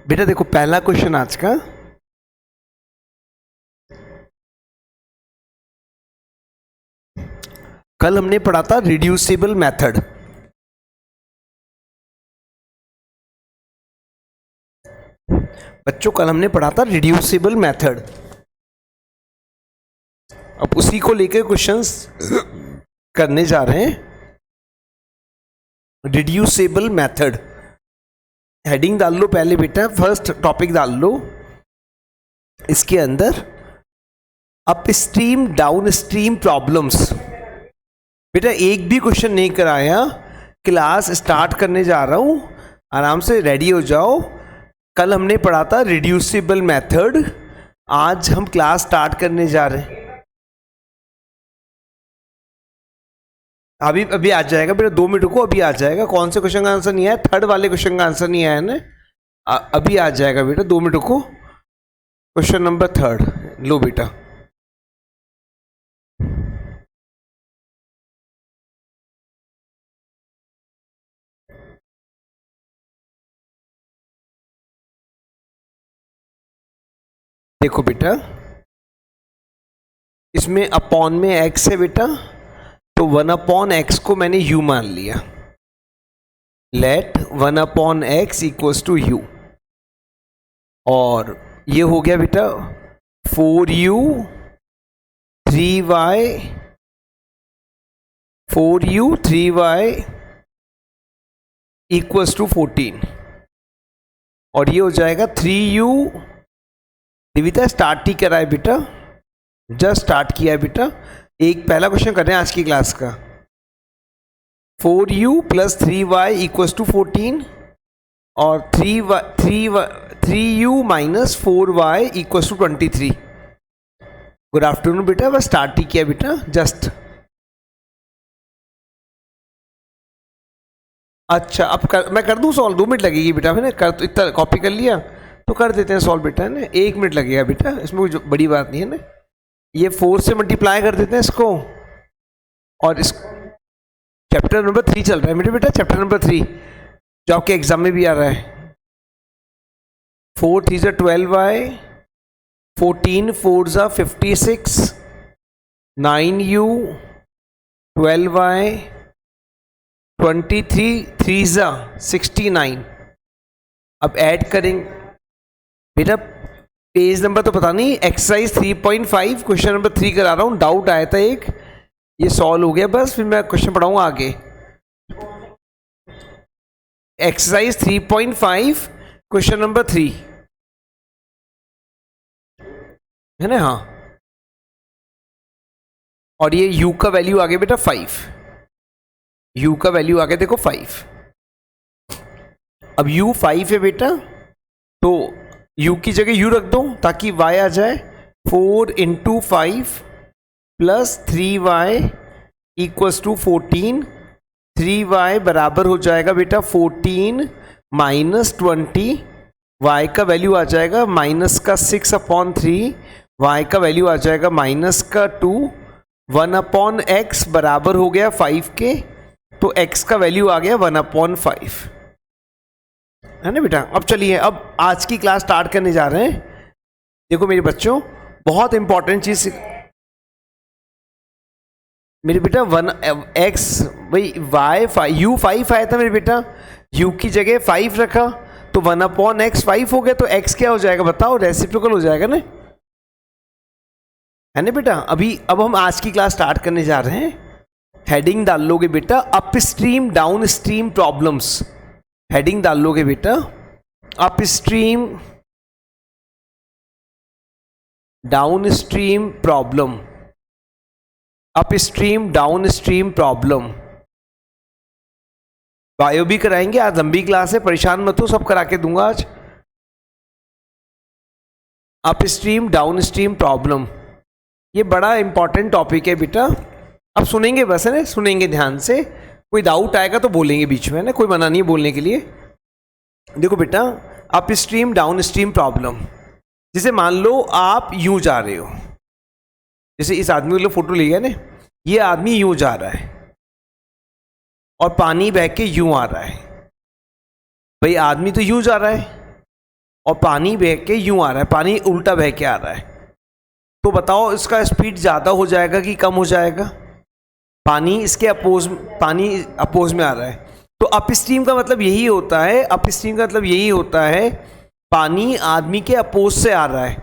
बेटा देखो पहला क्वेश्चन आज का, कल हमने पढ़ा था रिड्यूसिबल मेथड। बच्चों कल हमने पढ़ा था रिड्यूसिबल मेथड। अब उसी को लेकर क्वेश्चंस करने जा रहे हैं। रिड्यूसिबल मेथड हेडिंग डाल लो पहले बेटा, फर्स्ट टॉपिक डाल लो। इसके अंदर up stream down stream problems. बेटा एक भी क्वेश्चन नहीं कराया, क्लास स्टार्ट करने जा रहा हूं, आराम से रेडी हो जाओ। कल हमने पढ़ा था रिड्यूसिबल मेथड, आज हम क्लास स्टार्ट करने जा रहे हैं। अभी आ जाएगा बेटा, 2 मिनट को अभी आ जाएगा। कौन से क्वेश्चन का आंसर नहीं आया? थर्ड वाले क्वेश्चन का आंसर नहीं आया ना, अभी आ जाएगा बेटा, 2 मिनट को। क्वेश्चन नंबर 3 लो बेटा। देखो बेटा, इसमें अपॉन में x है बेटा, तो 1/x को मैंने u मान लिया। Late 1/x equals to u, और ये हो गया बेटा 4u 3y इक्वल्स टू 14, और ये हो जाएगा 3u। दिविता स्टार्ट ही करा है बेटा, जस्ट स्टार्ट किया है बेटा। एक पहला क्वेश्चन कर रहे हैं आज की क्लास का। 4u plus 3y equals to 14, और 3u minus 4y equals to 23। Good afternoon बेटा, बस स्टार्ट ही किया बेटा, जस्ट। अच्छा अब मैं कर दूं सॉल्व? 2 मिनट लगेगी बेटा, मैंने कर इतना कॉपी कर लिया तो कर देते हैं सॉल्व बेटा, है ना। 1 मिनट लगेगा बेटा, इसमें कोई बड़ी बात नहीं है ना। ये 4 से मल्टीप्लाई कर देते हैं इसको, और इस चैप्टर नंबर 3 चल रहा है मेरे बेटा, चैप्टर नंबर 3 जो आपके एग्जाम में भी आ रहा है। 4 3 ज़ा 12y, 14 4 ज़ा 56, 9u 12y, 23 3 ज़ा 69। अब ऐड करेंगे बेटा, पेज नंबर तो पता नहीं, एक्सरसाइज 3.5 क्वेश्चन नंबर 3 करा रहा हूँ। डाउट आया था एक, ये सॉल्व हो गया, बस फिर मैं क्वेश्चन पढ़ाऊंगा आगे। एक्सरसाइज 3.5 क्वेश्चन नंबर 3 है ना, हाँ। और ये u का वैल्यू आ गया बेटा 5, u का वैल्यू आ गया देखो 5। अब u 5 है बेटा, तो u की जगह u रख दो ताकि y आ जाए। 4 × 5 plus 3y equals to 14। 3y बराबर हो जाएगा बेटा 14 माइनस 20, y का वैल्यू आ जाएगा माइनस का 6/3, y का वैल्यू आ जाएगा माइनस का 2। 1/x बराबर हो गया 5 के, तो x का वैल्यू आ गया 1/5, है ना बेटा। अब चलिए, अब आज की क्लास स्टार्ट करने जा रहे हैं। देखो मेरे बच्चों, बहुत इंपॉर्टेंट चीज मेरे बेटा, 1x भाई u 5 आया था मेरे बेटा, u की जगह 5 रखा तो 1/x 5 हो गया, तो x क्या हो जाएगा बताओ? रेसिप्रोकल हो जाएगा ना, है ना बेटा। अब हम आज की क्लास स्टार्ट करने जा रहे हैं। हेडिंग डाल लोगे बेटा, up stream down stream problems. Heading डाल लोगे बेटा, up stream down stream problem, up stream down stream problem. Bio भी कराएंगे, आज लंबी क्लास है, परेशान मत हो, सब करा के दूंगा आज। Up stream down stream problem, ये बड़ा इंपॉर्टेंट टॉपिक है बेटा। अब सुनेंगे बस, है ना, सुनेंगे ध्यान से। कोई डाउट आएगा तो बोलेंगे बीच में, ना कोई मना नहीं बोलने के लिए। देखो बेटा, up stream down stream problem, जैसे मान लो आप यूं जा रहे हो, जैसे इस आदमी को लो फोटो लिया ना, ये आदमी यूं जा रहा है और पानी बह के यूं आ रहा है। भाई आदमी तो यूं जा रहा है और पानी बह के यूं आ रहा है, पानी उल्टा बह के आ रहा है, तो बताओ इसका स्पीड ज़्यादा हो जाएगा कि कम हो जाएगा? पानी इसके पानी अपोज में आ रहा है, तो अपस्ट्रीम का मतलब यही होता है, अपस्ट्रीम का मतलब यही होता है पानी आदमी के अपोज से आ रहा है,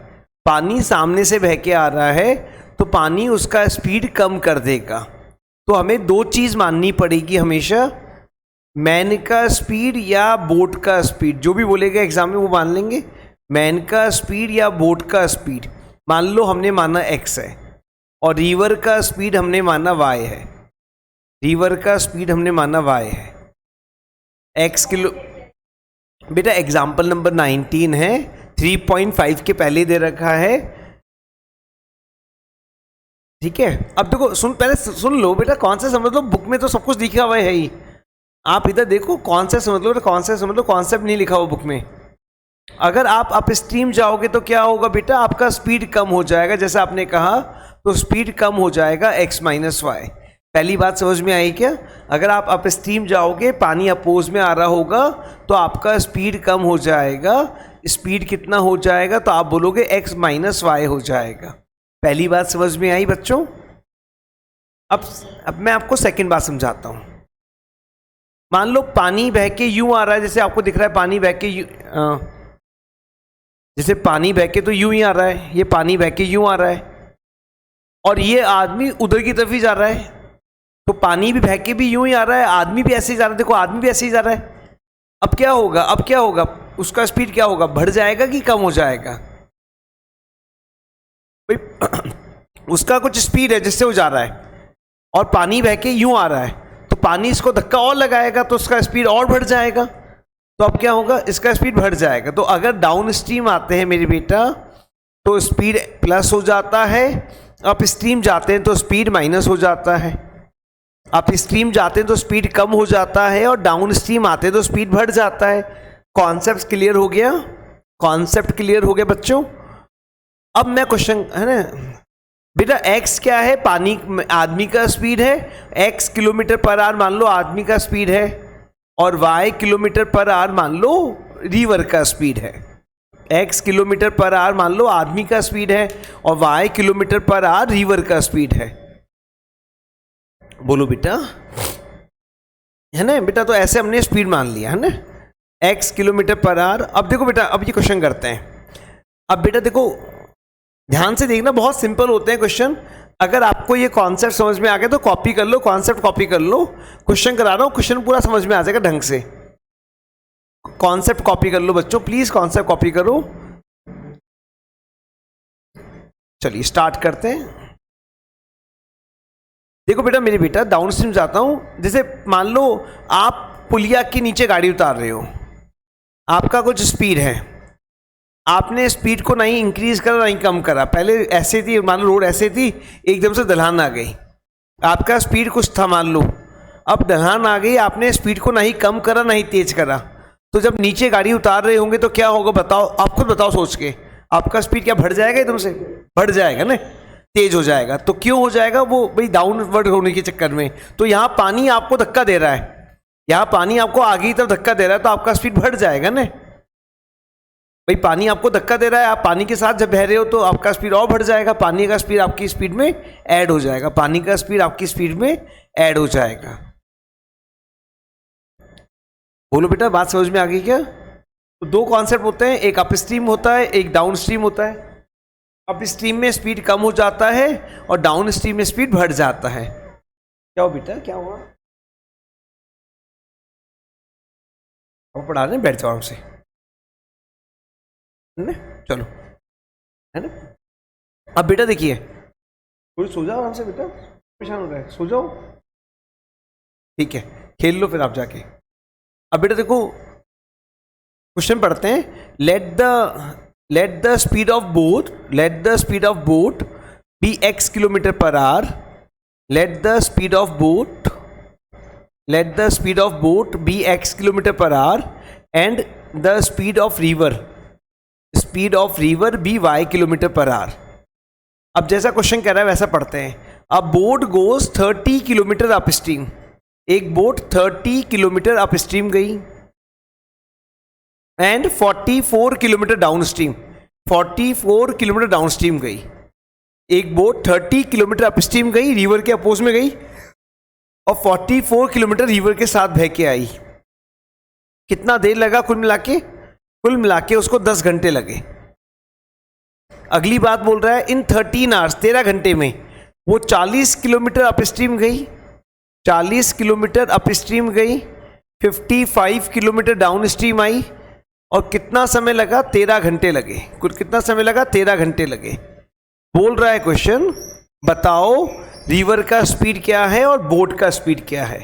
पानी सामने से बह के आ रहा है, तो पानी उसका स्पीड कम कर देगा। तो हमें दो चीज़ माननी पड़ेगी हमेशा, मैन का स्पीड या बोट का स्पीड, जो भी बोलेगा एग्जाम में वो मान लेंगे, मैन का स्पीड या बोट का स्पीड। मान लो हमने माना x है और रिवर का स्पीड हमने माना y है, रिवर का स्पीड हमने माना y है, x किलो। बेटा एग्जाम्पल नंबर 19 है, 3.5 के पहले दे रखा है, ठीक है। अब देखो पहले सुन लो बेटा, कौन सा समझ लो, बुक में तो सब कुछ लिखा हुआ है ही, आप इधर देखो कौन सा समझ लो, कौन सा समझ लो, कॉन्सेप्ट नहीं लिखा हुआ बुक में। अगर आप अपस्ट्रीम जाओगे तो क्या होगा बेटा, आपका स्पीड कम हो जाएगा, जैसे आपने कहा, तो स्पीड कम हो जाएगा x माइनस वाई। पहली बात समझ में आई क्या? अगर आप अपस्ट्रीम जाओगे, पानी अपोज में आ रहा होगा, तो आपका स्पीड कम हो जाएगा। स्पीड कितना हो जाएगा? तो आप बोलोगे x माइनस वाई हो जाएगा। पहली बात समझ में आई बच्चों? अब मैं आपको सेकंड बात समझाता हूं। मान लो पानी बह के यूं आ रहा है, जैसे आपको दिख रहा है पानी बह के जैसे पानी बह के तो यूं ही आ रहा है, ये पानी बह के यूं आ रहा है और ये आदमी उधर की तरफ ही जा रहा है, तो पानी भी बह के भी यूं ही आ रहा है, आदमी भी ऐसे ही जा रहा है, देखो आदमी भी ऐसे ही जा रहा है। अब क्या होगा? उसका स्पीड क्या होगा? बढ़ जाएगा कि कम हो जाएगा? भाई उसका कुछ स्पीड है जिससे वो जा रहा है और पानी बह के यूं आ रहा है, तो पानी इसको धक्का और लगाएगा तो उसका स्पीड और बढ़ जाएगा। तो अब क्या होगा? इसका स्पीड बढ़ जाएगा। तो अगर डाउन स्ट्रीम आते हैं मेरे बेटा तो स्पीड प्लस हो जाता है, अप स्ट्रीम जाते हैं तो स्पीड माइनस हो जाता है, अप स्ट्रीम जाते हैं तो स्पीड कम हो जाता है और डाउन स्ट्रीम आते हैं तो स्पीड बढ़ जाता है। कॉन्सेप्ट क्लियर हो गया? कॉन्सेप्ट क्लियर हो गया बच्चों? अब मैं क्वेश्चन है ना बेटा, x क्या है? पानी आदमी का स्पीड है, x किलोमीटर पर आवर मान लो आदमी का स्पीड है, और y किलोमीटर पर आवर मान लो रिवर का स्पीड है। x किलोमीटर पर आवर मान लो आदमी का स्पीड है और y kilometre per our river का स्पीड है। बोलो बेटा, है ना बेटा? तो ऐसे हमने स्पीड मान लिया है ना, x किलोमीटर पर आवर। अब देखो बेटा, अब ये क्वेश्चन करते हैं। अब बेटा देखो, ध्यान से देखना, बहुत सिंपल होते हैं क्वेश्चन। अगर आपको ये कॉन्सेप्ट समझ में आ गया तो कॉपी कर लो, कॉन्सेप्ट कॉपी कर लो। क्वेश्चन करा रहा हूं, क्वेश्चन पूरा समझ में आ जाएगा ढंग से। कॉन्सेप्ट कॉपी कर लो बच्चों, प्लीज कॉन्सेप्ट कॉपी करो। चलिए स्टार्ट करते हैं। देखो बेटा, मेरे बेटा डाउन स्ट्रीम जाता हूं, जैसे मान लो आप पुलिया के नीचे गाड़ी उतार रहे हो, आपका कुछ स्पीड है, आपने स्पीड को नहीं इंक्रीज करा नहीं कम करा, पहले ऐसे थी, मान लो रोड ऐसे थी, एकदम से ढलान आ गई, आपका स्पीड कुछ था मान लो, अब ढलान आ गई, आपने स्पीड को नहीं कम करा नहीं तेज करा, तो जब नीचे गाड़ी उतार रहे होंगे तो क्या होगा बताओ? आप खुद बताओ सोच के, आपका स्पीड क्या बढ़ जाएगा? एकदम से बढ़ जाएगा ना, तेज हो जाएगा। तो क्यों हो जाएगा? वो भाई डाउनवर्ड होने के चक्कर में। तो यहाँ पानी आपको धक्का दे रहा है, यहाँ पानी आपको आगे की तरफ धक्का दे रहा है, तो आपका स्पीड बढ़ जाएगा ना भाई। पानी आपको धक्का दे रहा है, आप पानी के साथ जब बह रहे हो तो आपका स्पीड और बढ़ जाएगा, पानी का स्पीड आपकी स्पीड में ऐड हो जाएगा, पानी का स्पीड आपकी स्पीड में ऐड हो जाएगा। बोलो बेटा, बात समझ में आ गई क्या? तो दो कॉन्सेप्ट होते हैं, एक अप स्ट्रीम होता है, एक डाउन स्ट्रीम होता है। अप स्ट्रीम में स्पीड कम हो जाता है और डाउन स्ट्रीम में स्पीड बढ़ जाता है। क्या हो बेटा, क्या हुआ? अब पढ़ा रहे हैं, बैठ जाओ आराम से, है ना? चलो, है ना? अब बेटा देखिए, थोड़ी सो जाओ आराम से बेटा, परेशान हो रहा है, सो जाओ, ठीक है, खेल लो फिर आप जाके। अब बेटा देखो, क्वेश्चन पढ़ते हैं। Let the speed of boat be x kilometre per hour. Let the speed of boat be x kilometre per hour and the speed of river be y kilometre per hour. अब जैसा question कह रहा है वैसा पढ़ते हैं। A boat goes 30 kilometre upstream, एक boat 30 kilometre upstream गई। And 44 kilometre downstream, 44 kilometre downstream गई। एक बोट 30 किलोमीटर अपस्ट्रीम गई, रिवर के अपोज में गई, और 44 किलोमीटर रिवर के साथ बह के आई। कितना देर लगा कुल मिला के? कुल मिला के उसको 10 घंटे लगे। अगली बात बोल रहा है इन 13 आवर्स, 13 घंटे में वो 40 किलोमीटर अपस्ट्रीम गई, 40 किलोमीटर अपस्ट्रीम गई, 55 किलोमीटर डाउन स्ट्रीम आई, और कितना समय लगा? 13 घंटे लगे। कुल कितना समय लगा? 13 घंटे लगे। बोल रहा है क्वेश्चन, बताओ रिवर का स्पीड क्या है और बोट का स्पीड क्या है।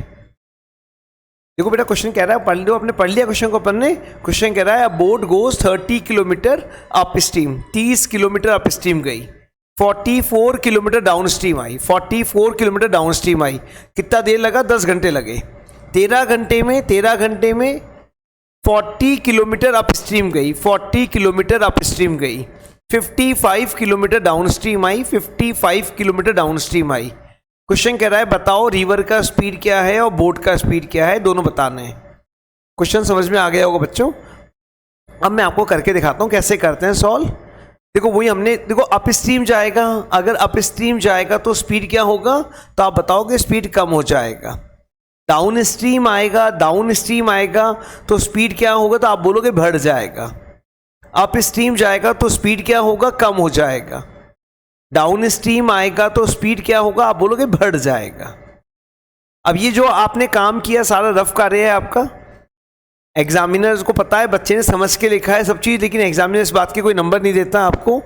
देखो बेटा क्वेश्चन कह रहा है, पढ़ लो, आपने पढ़ लिया क्वेश्चन को अपन ने। क्वेश्चन कह रहा है boat goes 30 kilometre up stream, 30 kilometre upstream गई, 44 kilometre down stream I, 44 kilometre down stream I. कितना देर लगा? 10 घंटे लगे। 13 घंटे में 40 किलोमीटर अप स्ट्रीम गई, 40 किलोमीटर अप स्ट्रीम गई, 55 kilometre down stream I, 55 kilometre down stream I. Question कह रहा है बताओ रिवर का स्पीड क्या है और बोट का स्पीड क्या है, दोनों बताने हैं। क्वेश्चन समझ में आ गया होगा बच्चों। अब मैं आपको करके दिखाता हूं कैसे करते हैं सॉल्व। देखो वही हमने, देखो अप स्ट्रीम जाएगा, अगर अप स्ट्रीम जाएगा तो स्पीड क्या होगा? तो आप बताओगे स्पीड कम हो जाएगा। डाउन स्ट्रीम आएगा, डाउन स्ट्रीम आएगा तो स्पीड क्या होगा? तो आप बोलोगे बढ़ जाएगा। अप स्ट्रीम जाएगा तो स्पीड क्या होगा? कम हो जाएगा। डाउन स्ट्रीम आएगा तो स्पीड क्या होगा? आप बोलोगे बढ़ जाएगा। अब ये जो आपने काम किया सारा रफ कार्य है आपका, एग्जामिनर्स को पता है, बच्चे ने समझ के लिखा है सब चीज, लेकिन एग्जामिनर इस बात के कोई नंबर नहीं देता आपको,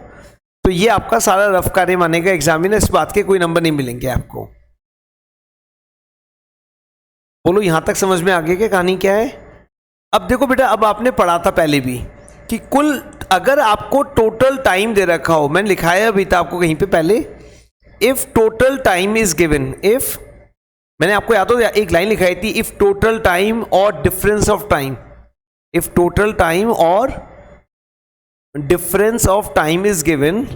तो ये आपका सारा रफ कार्य मानेगा एग्जामिनर, इस बात के कोई नंबर नहीं मिलेंगे आपको। बोलो यहां तक समझ में आगे की कहानी क्या है? अब देखो बेटा, अब आपने पढ़ा था पहले भी कि कुल अगर आपको टोटल टाइम दे रखा हो, मैंने लिखाया अभी था आपको कहीं पे पहले, if total time is given, if, मैंने आपको याद हो एक लाइन लिखाई थी, इफ टोटल टाइम और difference of time, if total time और difference of time is given,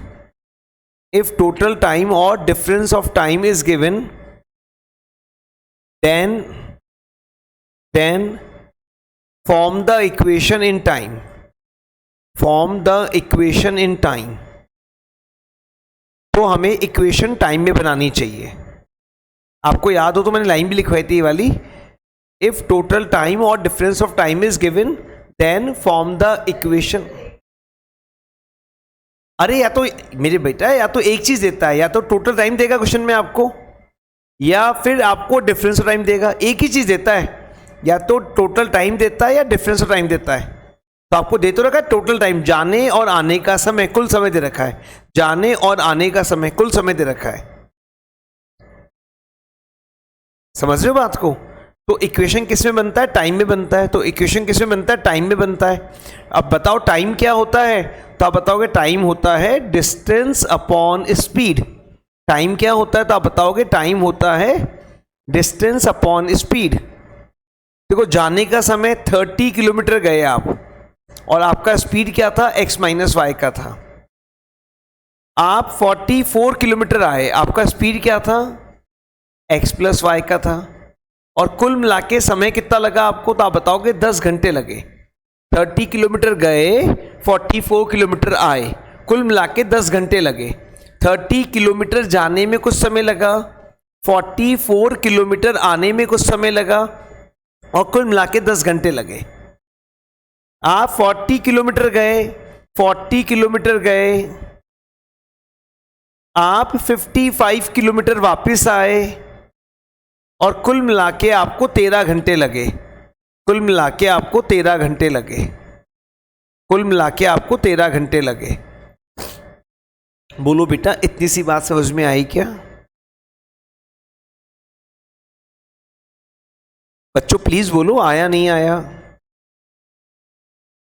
if total time और difference of time is given, then form the equation in time, form the equation in time। तो हमें equation time में बनानी चाहिए। आपको याद हो तो मैंने लाइन भी लिखवाई थी ये वाली, इफ टोटल टाइम और difference of time is given then form the equation. अरे या तो मेरे बेटा, या तो एक चीज देता है, या तो टोटल टाइम देगा क्वेश्चन में आपको, या फिर आपको डिफरेंस ऑफ टाइम देगा। एक ही चीज देता है, या तो टोटल टाइम देता है या डिफरेंस ऑफ टाइम देता है। तो आपको दे तो रखा है टोटल टाइम, जाने और आने का समय, कुल समय दे रखा है, जाने और आने का समय, कुल समय दे रखा है। समझ रहे हो बात को? तो इक्वेशन किस में बनता है? टाइम में बनता है। तो इक्वेशन किस में बनता है? टाइम में बनता है। अब बताओ टाइम क्या होता है? तो आप बताओगे टाइम होता है डिस्टेंस अपॉन स्पीड। टाइम क्या होता है? तो आप बताओगे टाइम होता है डिस्टेंस अपॉन स्पीड। देखो जाने का समय 30 किलोमीटर गए आप, और आपका स्पीड क्या था? x माइनस वाई का था। आप 44 किलोमीटर आए, आपका स्पीड क्या था? x प्लस वाई का था। और कुल मिला के समय कितना लगा आपको? तो आप बताओगे 10 घंटे लगे। 30 किलोमीटर गए, 44 किलोमीटर आए, कुल मिला के 10 घंटे लगे। 30 किलोमीटर जाने में कुछ समय लगा, 44 किलोमीटर आने में कुछ समय लगा, और कुल मिला के 10 घंटे लगे। आप 40 किलोमीटर गए, 40 किलोमीटर गए, आप 55 किलोमीटर वापस आए, और कुल मिला के आपको 13 घंटे लगे। कुल मिला के आपको 13 घंटे लगे। कुल मिला के आपको 13 घंटे लगे। बोलो बेटा इतनी सी बात समझ में आई क्या? बच्चों प्लीज बोलो, आया नहीं आया?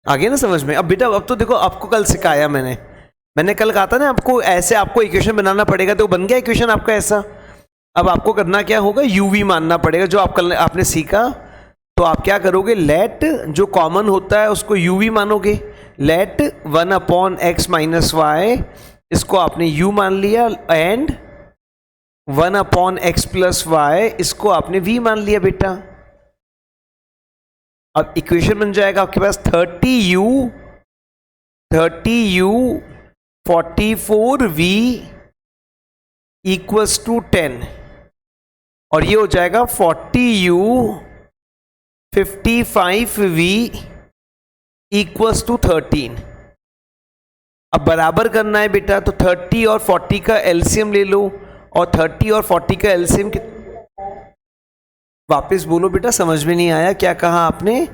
आ गया ना समझ में? अब बेटा अब तो देखो, आपको कल सिखाया मैंने कल कहा था ना आपको, ऐसे आपको इक्वेशन बनाना पड़ेगा, तो बन गया इक्वेशन आपका ऐसा। अब आपको करना क्या होगा? यूवी मानना पड़ेगा, जो आपने सीखा। तो आप क्या करोगे? लेट जो कॉमन होता है उसको यूवी मानोगे। Let 1 upon x minus y, इसको आपने यू मान लिया, and 1 upon x plus y, इसको आपने वी मान लिया बेटा। अब इक्वेशन बन जाएगा आपके पास 30u 44v इक्वल्स टू 10, और ये हो जाएगा 40u 55v इक्वल्स टू 13। अब बराबर करना है बेटा, तो 30 और 40 का एलसीएम ले लो, और 30 और 40 का एलसीएम वापस बोलो बेटा, समझ में नहीं आया क्या कहा आपने?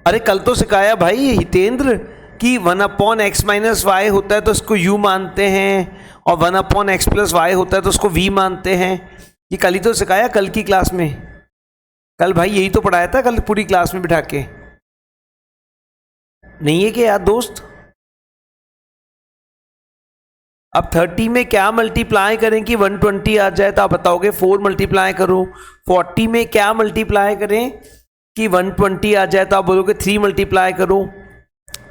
अरे कल तो सिखाया भाई हितेंद्र कि 1/x माइनस वाई होता है तो उसको u मानते हैं, और 1/x प्लस वाई होता है तो उसको v मानते हैं। ये कल ही तो सिखाया, कल की क्लास में। कल भाई यही तो पढ़ाया था, कल पूरी क्लास में बिठा के। नहीं है क्या यार दोस्त? अब 30 में क्या मल्टीप्लाई करें कि 120 आ जाए, तो आप बताओगे 4 मल्टीप्लाई करो। 40 में क्या मल्टीप्लाई करें कि 120 आ जाए, तो आप बोलोगे 3 मल्टीप्लाई करो।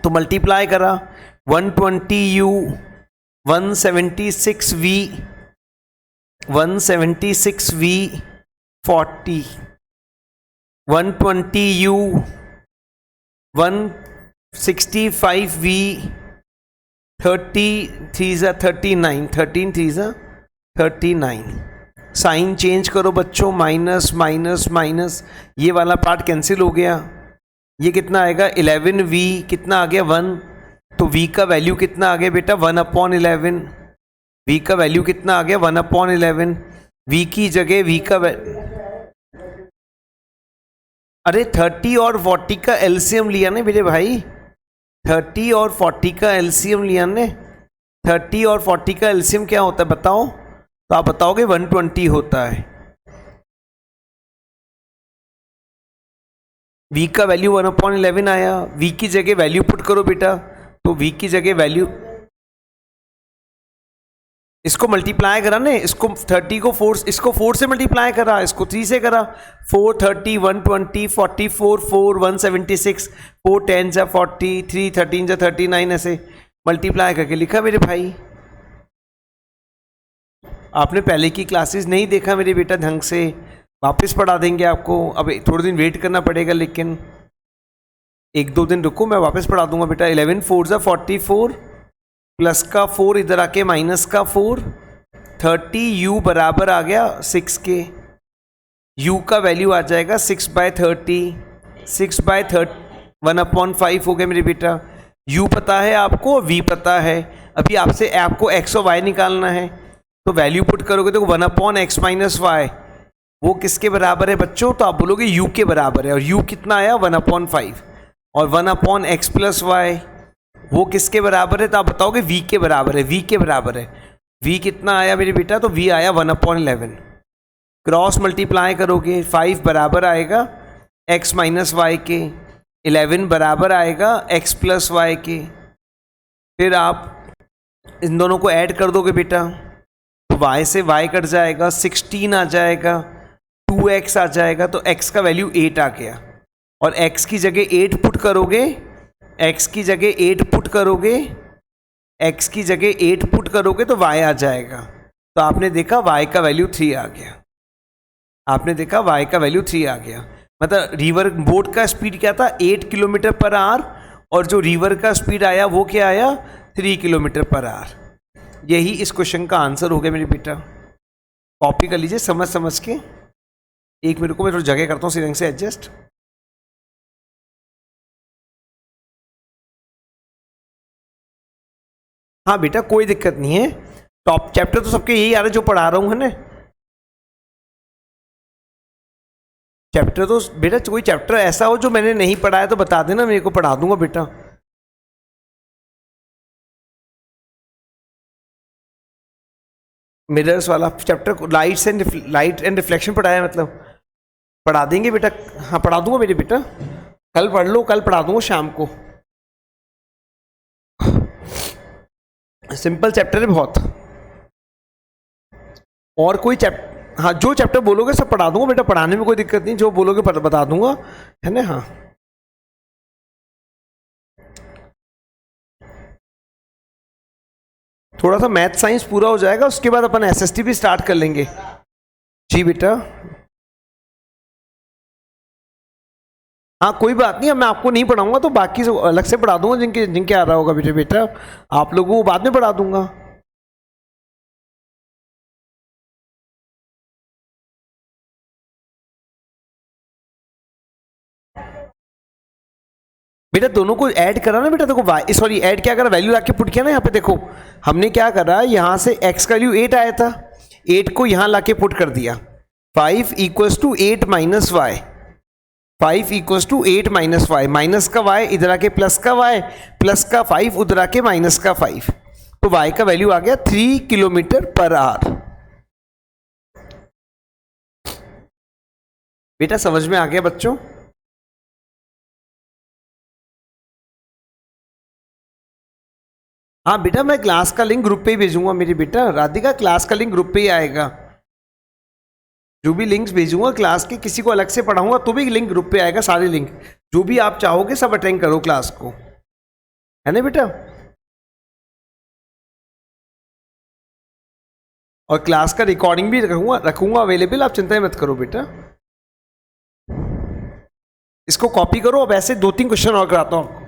तो मल्टीप्लाई करा, 120u 176v 176v 40, 120u 165v 39, 13 3 39। Sign change करो बच्चों, माइनस माइनस माइनस, ये वाला पार्ट कैंसिल हो गया। ये कितना आएगा 11v, कितना आ गया 1, तो v का वैल्यू कितना आ गया बेटा 1/11। v का वैल्यू कितना आ गया 1/11। v की जगह v का अरे 30 और 40 का एलसीएम लिया ना मेरे भाई, 30 और 40 का एलसीएम लिया ने। 30 और 40 का एलसीएम क्या होता है बताओ? तो आप बताओगे 120 होता है। v का वैल्यू 1/11 आया। v की जगह वैल्यू पुट करो बेटा, तो v की जगह वैल्यू, इसको मल्टीप्लाई करा ने, इसको 30 को 4, इसको 4 से मल्टीप्लाई करा, इसको 3 से करा। 4 30 120 44 4 176 4 10 जा 40 3 13 जा 39, ऐसे मल्टीप्लाई करके लिखा मेरे भाई। आपने पहले की क्लासेस नहीं देखा मेरे बेटा ढंग से, वापस पढ़ा देंगे आपको। अब थोड़े दिन वेट करना पड़ेगा, लेकिन 1-2 दिन रुको, मैं वापस पढ़ा दूंगा बेटा। 11 4 जा 44, प्लस का 4 इधर आके माइनस का 4, 30u बराबर आ गया 6 के। u का वैल्यू आ जाएगा 6/30, 6/30 1/5 हो गया मेरे बेटा। u पता है आपको, v पता है। अभी आपसे आपको x और y निकालना है, तो वैल्यू पुट करोगे तो 1/x माइनस वाई, वो किसके बराबर है बच्चों? तो आप बोलोगे u के बराबर है। और u कितना आया 1/5, और 1/x प्लस वाई वो किसके बराबर है? तो आप बताओगे v के बराबर है। v के बराबर है, v कितना आया मेरे बेटा? तो v आया 1/11। क्रॉस मल्टीप्लाई करोगे, 5 बराबर आएगा x माइनस वाई के, 11 बराबर आएगा x प्लस वाई के। फिर आप इन दोनों को ऐड कर दोगे बेटा, तो y से y कट जाएगा, 16 आ जाएगा, 2x आ जाएगा, तो x का वैल्यू 8 आ गया। और x की जगह 8 पुट करोगे, x की जगह 8 पुट करोगे, x की जगह 8 पुट करोगे तो y आ जाएगा। तो आपने देखा y का वैल्यू 3 आ गया। आपने देखा y का वैल्यू 3 आ गया। मतलब रिवर बोट का स्पीड क्या था 8 किलोमीटर पर आवर, और जो रिवर का स्पीड आया वो क्या आया 3 किलोमीटर पर आवर। यही इस क्वेश्चन का आंसर हो गया मेरे बेटा। कॉपी कर लीजिए समझ समझ के। एक मिनट को मैं थोड़ी जगह करता हूँ सी रंग से एडजस्ट। हाँ बेटा कोई दिक्कत नहीं है, टॉप चैप्टर तो सबके यही आ रहे जो पढ़ा रहा हूँ, है ना। चैप्टर तो बेटा कोई चैप्टर ऐसा हो जो मैंने नहीं पढ़ाया तो बता देना, मेरे को पढ़ा दूंगा बेटा। मिरर्स वाला चैप्टर, लाइट एंड रिफ्लेक्शन पढ़ाया, मतलब पढ़ा देंगे बेटा। हाँ पढ़ा दूंगा मेरे बेटा, कल पढ़ लो, कल पढ़ा दूंगा शाम को। सिंपल चैप्टर है बहुत। और कोई चैप्टर, हाँ जो चैप्टर बोलोगे सब पढ़ा दूंगा बेटा, पढ़ाने में कोई दिक्कत नहीं, जो बोलोगे बता दूंगा, है ना। हाँ थोड़ा सा मैथ साइंस पूरा हो जाएगा, उसके बाद अपन एसएसटी भी स्टार्ट कर लेंगे। जी बेटा। हाँ कोई बात नहीं, मैं आपको नहीं पढ़ाऊंगा तो बाकी से अलग से पढ़ा दूंगा, जिनके जिनके आ रहा होगा बेटे बेटा, आप लोगों को बाद में पढ़ा दूंगा। बेटा दोनों को ऐड करा ना बेटा, देखो वाई सॉरी ऐड क्या करा, वैल्यू लाके पुट किया ना यहाँ पे, देखो हमने क्या करा, यहाँ से x का वैल्यू 8 आया था, 8 को यहाँ लाके पुट कर दिया, 5 equals to 8 minus y, 5 equals to 8 minus y, minus का y इधर आके प्लस का y, प्लस का 5 उधर आके माइनस का 5, तो y का वैल्यू आ गया 3 किलोमीटर पर आवर। बेटा समझ में आ गया बच्चों? हाँ बेटा मैं क्लास का लिंक ग्रुप पे ही भेजूंगा मेरी बेटा, राधिका क्लास का लिंक ग्रुप पे ही आएगा, जो भी लिंक्स भेजूंगा क्लास के, किसी को अलग से पढ़ाऊंगा तो भी लिंक ग्रुप पे आएगा, सारे लिंक जो भी आप चाहोगे सब अटेंड करो क्लास को, है ना बेटा? और क्लास का रिकॉर्डिंग भी रखूंगा अवेलेबल, आप चिंता मत करो बेटा। इसको कॉपी करो, अब ऐसे 2-3 क्वेश्चन और कराता हूँ आपको,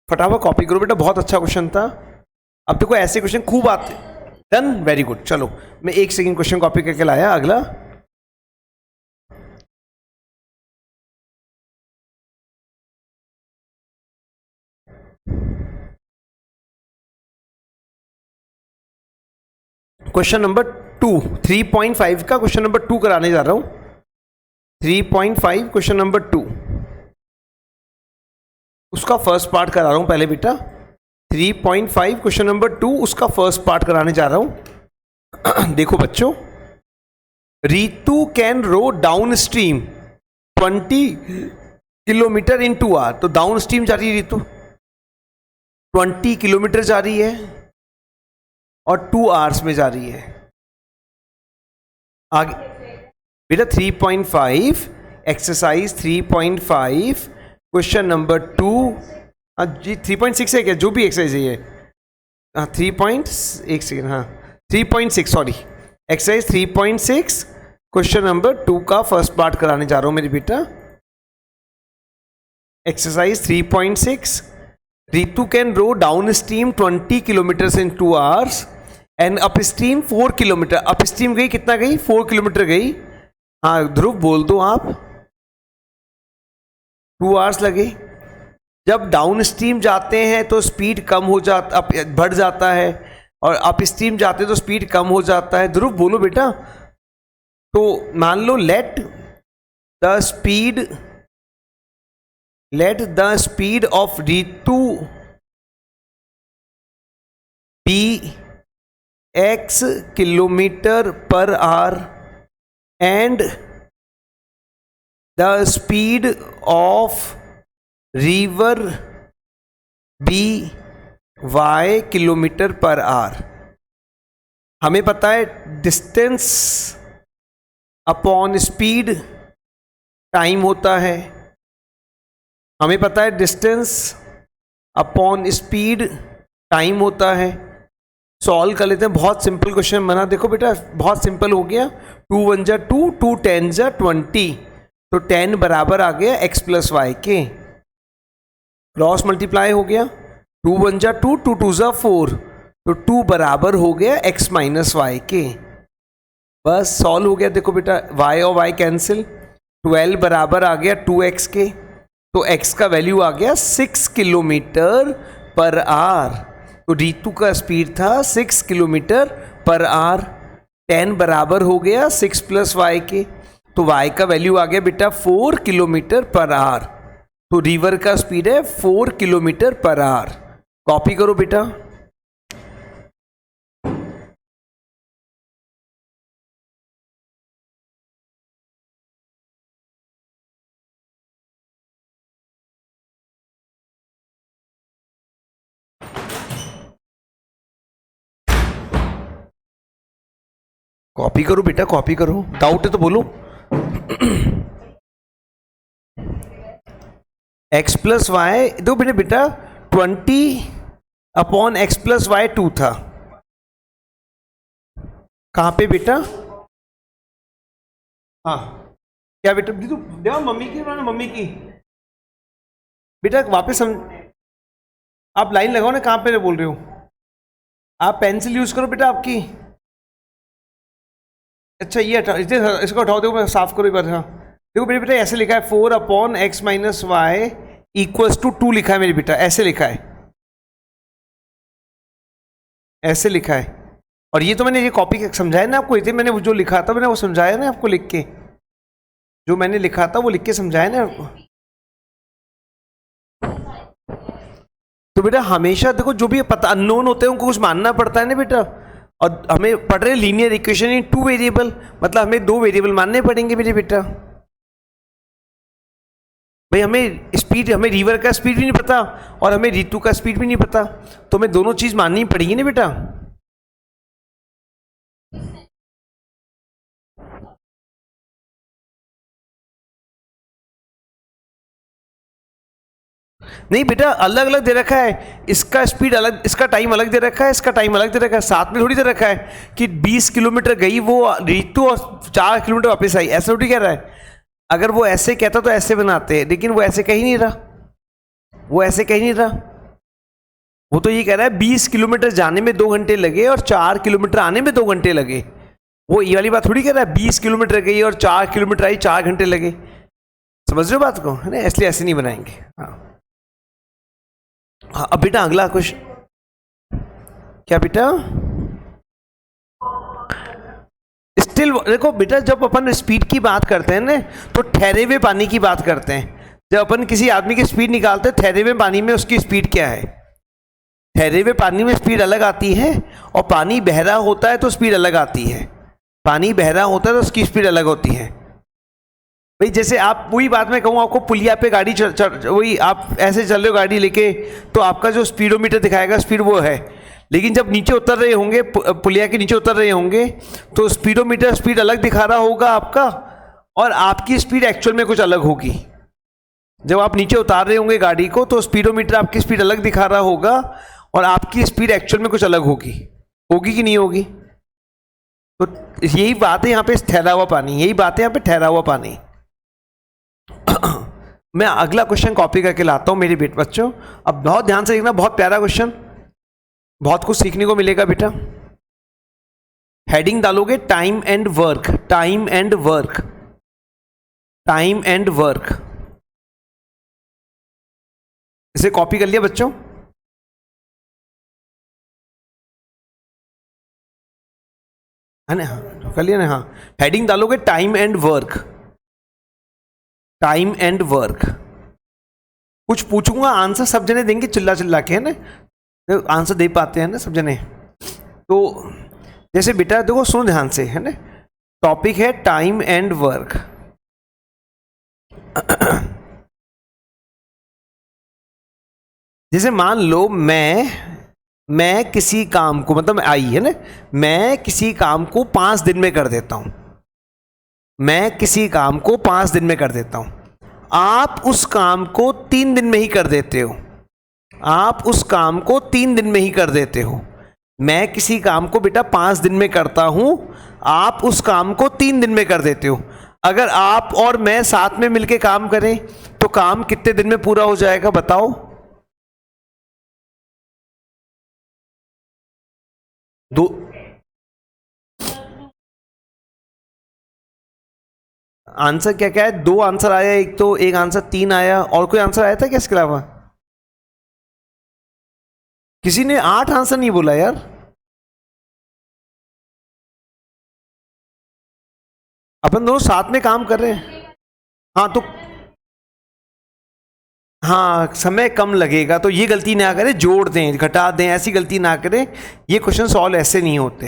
फटाफट कॉपी करो बेटा, बहुत अच्छा क्वेश्चन था। अब देखो ऐसे क्वेश्चन खूब आते, डन, वेरी गुड। चलो मैं 1 सेकंड क्वेश्चन कॉपी करके लाया, अगला क्वेश्चन नंबर 2, 3.5 का क्वेश्चन नंबर 2 कराने जा रहा हूं। 3.5 क्वेश्चन नंबर 2, उसका फर्स्ट पार्ट करा रहा हूं पहले बेटा। 3.5 क्वेश्चन नंबर 2 उसका फर्स्ट पार्ट कराने जा रहा हूं। देखो बच्चों, Ritu can row downstream 20 kilometre in 2 hour, तो डाउन स्ट्रीम जा रही है रीतू, 20 किलोमीटर जा रही है और 2 आवर्स में जा रही है। आगे बेटा 3.5 एक्सरसाइज 3.5 क्वेश्चन नंबर 2, हाँ जी 3.6 है क्या, जो भी एक्सरसाइज है ये, हाँ 3.6 सॉरी, एक्सरसाइज 3.6 क्वेश्चन नंबर 2 का फर्स्ट पार्ट कराने जा रहा हूं मेरे बेटा। Exercise 3.6, Ritu can row downstream 20 kilometre in 2 hours and upstream 4 kilometre, upstream गई कितना गई, 4 किलोमीटर गई। हाँ ध्रुव बोल दो आप, 2 आवर्स लगे। जब डाउन स्ट्रीम जाते हैं तो स्पीड कम हो जाता, बढ़ जाता है, और अप स्ट्रीम जाते तो स्पीड कम हो जाता है। ध्रुव बोलो बेटा। तो मान लो let the speed of Ritu be x kilometre per hour and the speed of river be y kilometre per hour. हमें पता है डिस्टेंस अपॉन स्पीड टाइम होता है, हमें पता है डिस्टेंस अपॉन स्पीड टाइम होता है। सॉल्व कर लेते हैं, बहुत सिंपल क्वेश्चन बना, देखो बेटा बहुत सिंपल हो गया। 2 1 जा 2, 2 10 जा 20, तो 10 बराबर आ गया x प्लस वाई के, क्रॉस मल्टीप्लाई हो गया। 2 1 जा 2, 2 2 जा 4, तो 2 बराबर हो गया x माइनस वाई के, बस सॉल्व हो गया। देखो बेटा y और y कैंसिल, 12 बराबर आ गया 2x के, तो x का वैल्यू आ गया 6 किलोमीटर पर आवर। तो रीतू का स्पीड था 6 किलोमीटर पर आवर। 10 बराबर हो गया 6 प्लस वाई के, तो y का वैल्यू आ गया बेटा 4 किलोमीटर पर आवर। तो रिवर का स्पीड है 4 किलोमीटर पर आवर। कॉपी करो बेटा। कॉपी करो बेटा, कॉपी करो, डाउट है तो बोलो। x प्लस वाई, दो बेटा 20 अपॉन x प्लस वाई 2 था, कहां पे बेटा, हाँ क्या बेटा तू देखो मम्मी की ना, मम्मी की बेटा वापस आप लाइन लगाओ ना, कहाँ पे बोल रहे हो आप? पेंसिल यूज करो बेटा आपकी। अच्छा ये इसको हटाओ, देखो मैं साफ करो एक बार। हाँ देखो मेरे बेटा ऐसे लिखा है 4/x-y इक्वल्स टू 2 लिखा है मेरे बेटा, ऐसे लिखा है, ऐसे लिखा है। और ये तो मैंने ये कॉपी समझाया ना आपको, इतने मैंने वो जो लिखा था मैंने वो समझाया ना आपको लिख के, जो मैंने लिखा था वो लिख के समझाया ना आपको। तो बेटा हमेशा देखो जो भी पता अननोन होते हैं उनको कुछ मानना पड़ता है ना बेटा। और हमें पढ़ रहे लीनियर इक्वेशन इन 2 वेरिएबल, मतलब हमें 2 वेरिएबल मानने पड़ेंगे मेरे बेटा। भाई हमें स्पीड, हमें रिवर का स्पीड भी नहीं पता और हमें ऋतु का स्पीड भी नहीं पता, तो हमें दोनों चीज माननी पड़ेगी ना बेटा। नहीं बेटा अलग अलग दे रखा है, इसका स्पीड अलग, इसका टाइम अलग दे रखा है, इसका टाइम अलग दे रखा है, साथ में थोड़ी दे रखा है कि 20 किलोमीटर गई वो ऋतु और 4 किलोमीटर वापस आई, ऐसा थोड़ी कह रहा है। अगर वो ऐसे कहता तो ऐसे बनाते हैं, लेकिन वो ऐसे कह ही नहीं रहा, वो ऐसे कह ही नहीं रहा। वो तो ये कह रहा है 20 किलोमीटर जाने में 2 घंटे लगे और 4 किलोमीटर आने में 2 घंटे लगे। वो ये वाली बात थोड़ी कह रहा है 20 किलोमीटर गई और 4 किलोमीटर आई 4 घंटे लगे। समझ रहे हो बात को, है ना? इसलिए ऐसे नहीं बनाएंगे। हाँ हाँ अब बेटा अगला क्वेश्चन क्या बेटा? स्टिल देखो बेटा जब अपन स्पीड की बात करते हैं ना तो ठहरे हुए पानी की बात करते हैं। जब अपन किसी आदमी की स्पीड निकालते हैं ठहरे हुए पानी में उसकी स्पीड क्या है? ठहरे हुए पानी में स्पीड अलग आती है और पानी बहरा होता है तो स्पीड अलग आती है। पानी बहरा होता है तो उसकी स्पीड अलग होती है। भाई जैसे आप वही बात मैं कहूँ आपको, पुलिया पे गाड़ी वही आप ऐसे चल रहे हो गाड़ी लेके तो आपका जो स्पीडोमीटर दिखाएगा स्पीड वो है, लेकिन जब नीचे उतर रहे होंगे, पुलिया के नीचे उतर रहे होंगे तो स्पीडोमीटर स्पीड अलग दिखा रहा होगा आपका और आपकी स्पीड एक्चुअल में कुछ अलग होगी। जब आप नीचे उतार रहे होंगे गाड़ी को तो स्पीडोमीटर आपकी स्पीड अलग दिखा रहा होगा और आपकी स्पीड एक्चुअल में कुछ अलग होगी। होगी कि नहीं होगी? तो यही बात है यहाँ पे ठहरा हुआ पानी, यही बात है यहाँ पे ठहरा हुआ पानी। मैं अगला क्वेश्चन कॉपी करके लाता हूं मेरे बेटे बच्चों, अब बहुत ध्यान से देखना, बहुत प्यारा क्वेश्चन, बहुत कुछ सीखने को मिलेगा बेटा। हेडिंग डालोगे time and work, time and work, time and work. इसे कॉपी कर लिया बच्चों? है ना? हाँ कर लिया ना? हाँ हेडिंग डालोगे time and work, time and work. कुछ पूछूंगा आंसर सब जने देंगे चिल्ला चिल्ला के, है ना? आंसर दे पाते हैं ना सब जने? तो जैसे बेटा देखो सुनो ध्यान से, है ना? टॉपिक है टाइम एंड वर्क। जैसे मान लो मैं किसी काम को, मतलब आई है ना, मैं किसी काम को 5 दिन में कर देता हूं, मैं किसी काम को 5 दिन में कर देता हूं, आप उस काम को 3 दिन में ही कर देते हो, आप उस काम को 3 दिन में ही कर देते हो। मैं किसी काम को बेटा 5 दिन में करता हूं, आप उस काम को 3 दिन में कर देते हो। अगर आप और मैं साथ में मिलके काम करें तो काम कितने दिन में पूरा हो जाएगा बताओ? दो आंसर क्या क्या है? 2 आंसर आया, एक तो एक आंसर 3 आया, और कोई आंसर आया था क्या इसके अलावा? किसी ने 8 आंसर नहीं बोला यार। अपन दोनों साथ में काम कर रहे हैं। हाँ तो हाँ समय कम लगेगा, तो ये गलती ना करें, जोड़ दें घटा दें ऐसी गलती ना करें। ये क्वेश्चन सॉल्व ऐसे नहीं होते।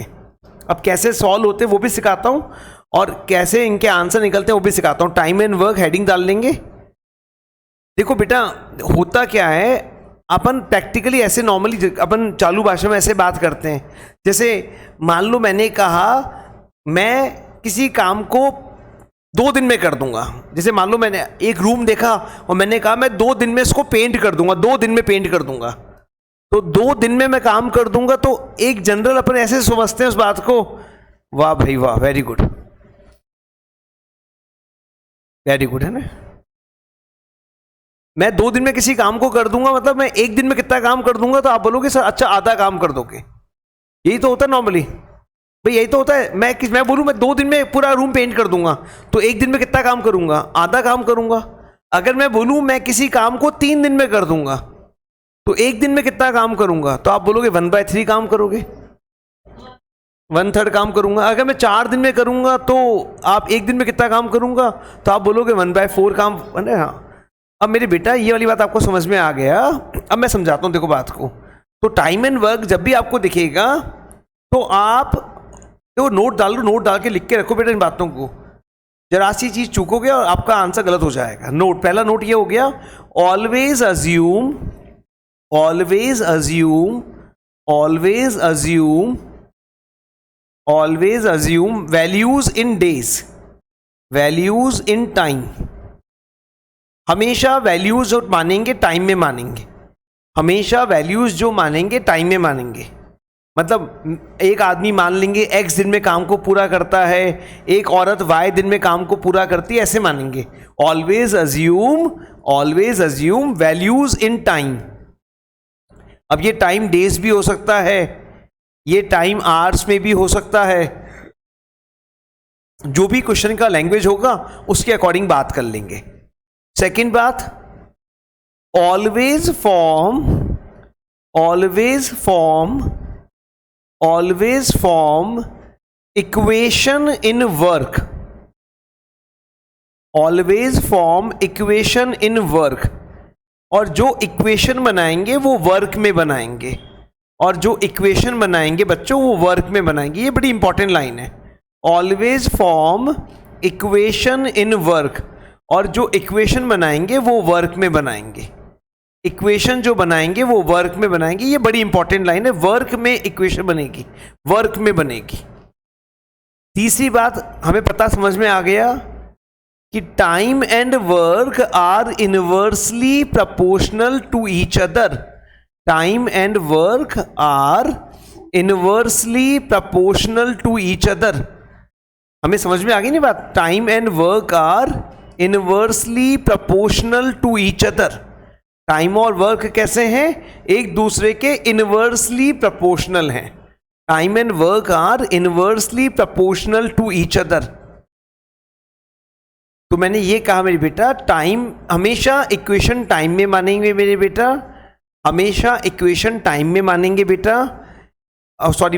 अब कैसे सॉल्व होते वो भी सिखाता हूँ और कैसे इनके आंसर निकलते हैं वो भी सिखाता हूँ। टाइम एंड वर्क हेडिंग डाल लेंगे। देखो बेटा होता क्या है, अपन प्रैक्टिकली ऐसे नॉर्मली अपन चालू भाषा में ऐसे बात करते हैं। जैसे मान लो मैंने कहा मैं किसी काम को 2 दिन में कर दूंगा। जैसे मान लो मैंने एक रूम देखा और मैंने कहा मैं 2 दिन में इसको पेंट कर दूंगा, 2 दिन में पेंट कर दूंगा, तो 2 दिन में मैं काम कर दूंगा। तो एक जनरल अपन ऐसे समझते हैं उस बात को। वाह भाई वाह, वेरी गुड। वेरी गुड है ना। मैं 2 दिन में किसी काम को कर दूंगा, मतलब मैं 1 दिन में कितना काम कर दूंगा, तो आप बोलोगे सर अच्छा आधा काम कर दोगे। यही तो होता है नॉर्मली भाई, यही तो होता है। मैं बोलूं मैं 2 दिन में पूरा रूम पेंट कर दूंगा, तो 1 दिन में कितना काम करूंगा, आधा काम करूंगा। अगर मैं बोलूं मैं किसी काम को 3 दिन में कर दूंगा, तो 1 दिन में कितना काम करूंगा, तो आप बोलोगे 1/3 काम करोगे, 1/3 काम करूंगा। अगर मैं 4 दिन में करूंगा, तो आप 1 दिन में कितना काम करूंगा, तो आप बोलोगे 1/4 काम। हाँ, अब मेरे बेटा ये वाली बात आपको समझ में आ गया। अब मैं समझाता हूँ देखो बात को। तो टाइम एंड वर्क जब भी आपको दिखेगा, तो आप तो नोट डाल लो, नोट डाल के लिख के रखो बेटा इन बातों को। जरा सी चीज चूकोगे और आपका आंसर गलत हो जाएगा। नोट, पहला नोट ये हो गया, always assume, always assume, always assume, always assume values in days, values in time. हमेशा वैल्यूज जो मानेंगे टाइम में मानेंगे, हमेशा वैल्यूज जो मानेंगे टाइम में मानेंगे। मतलब एक आदमी मान लेंगे x दिन में काम को पूरा करता है, एक औरत y दिन में काम को पूरा करती है, ऐसे मानेंगे। Always assume, always assume values in time. अब ये टाइम डेज भी हो सकता है, ये टाइम आवर्स में भी हो सकता है। जो भी क्वेश्चन का लैंग्वेज होगा उसके अकॉर्डिंग बात कर लेंगे। सेकंड बात, always form, always form, always form equation in work, always form equation in work. और जो इक्वेशन बनाएंगे वो वर्क में बनाएंगे, और जो इक्वेशन बनाएंगे बच्चों वो वर्क में बनाएंगे। ये बड़ी इंपॉर्टेंट लाइन है, always form equation in work. और जो इक्वेशन बनाएंगे वो वर्क में बनाएंगे, इक्वेशन जो बनाएंगे वो वर्क में बनाएंगे। ये बड़ी इंपॉर्टेंट लाइन है, वर्क में इक्वेशन बनेगी, वर्क में बनेगी। तीसरी बात हमें पता समझ में आ गया कि time and work are inversely proportional to each other, time and work are inversely proportional to each other. हमें समझ में आ गई ना बात, time and work are inversely proportional to each other. Time और वर्क कैसे हैं, एक दूसरे के इनवर्सली प्रोपोर्शनल हैं। Time and work are inversely proportional to each other. तो मैंने ये कहा मेरे बेटा, टाइम हमेशा इक्वेशन टाइम में मानेंगे मेरे बेटा, हमेशा इक्वेशन टाइम में मानेंगे बेटा। सॉरी,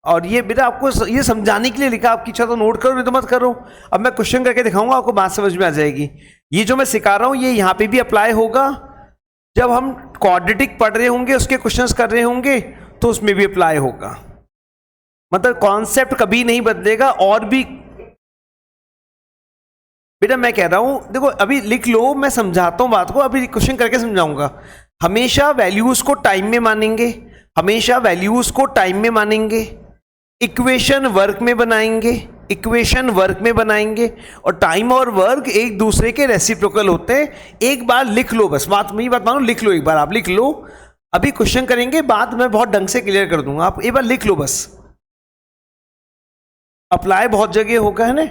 और ये बेटा आपको ये समझाने के लिए लिखा, आपकी इच्छा तो नोट करो नहीं तो मत करो। अब मैं क्वेश्चन करके दिखाऊंगा, आपको बात समझ में आ जाएगी। ये जो मैं सिखा रहा हूं ये यहां पे भी अप्लाई होगा, जब हम क्वाड्रेटिक पढ़ रहे होंगे, उसके क्वेश्चंस कर रहे होंगे, तो उसमें भी अप्लाई होगा। मतलब कॉन्सेप्ट कभी नहीं बदलेगा। और भी बेटा मैं कह रहा हूं, देखो अभी लिख लो, मैं समझाता हूं बात को, अभी क्वेश्चन करके समझाऊंगा। हमेशा वैल्यूज को टाइम में मानेंगे, हमेशा वैल्यूज को टाइम में मानेंगे, इक्वेशन वर्क में बनाएंगे, इक्वेशन वर्क में बनाएंगे। और टाइम और वर्क एक दूसरे के रेसिप्रोकल होते हैं। एक बार लिख लो बस, बात मेरी बात मानो, लिख लो, एक बार आप लिख लो। अभी क्वेश्चन करेंगे, बात मैं बहुत ढंग से क्लियर कर दूंगा, आप एक बार लिख लो बस। अप्लाई बहुत जगह होगा है ना।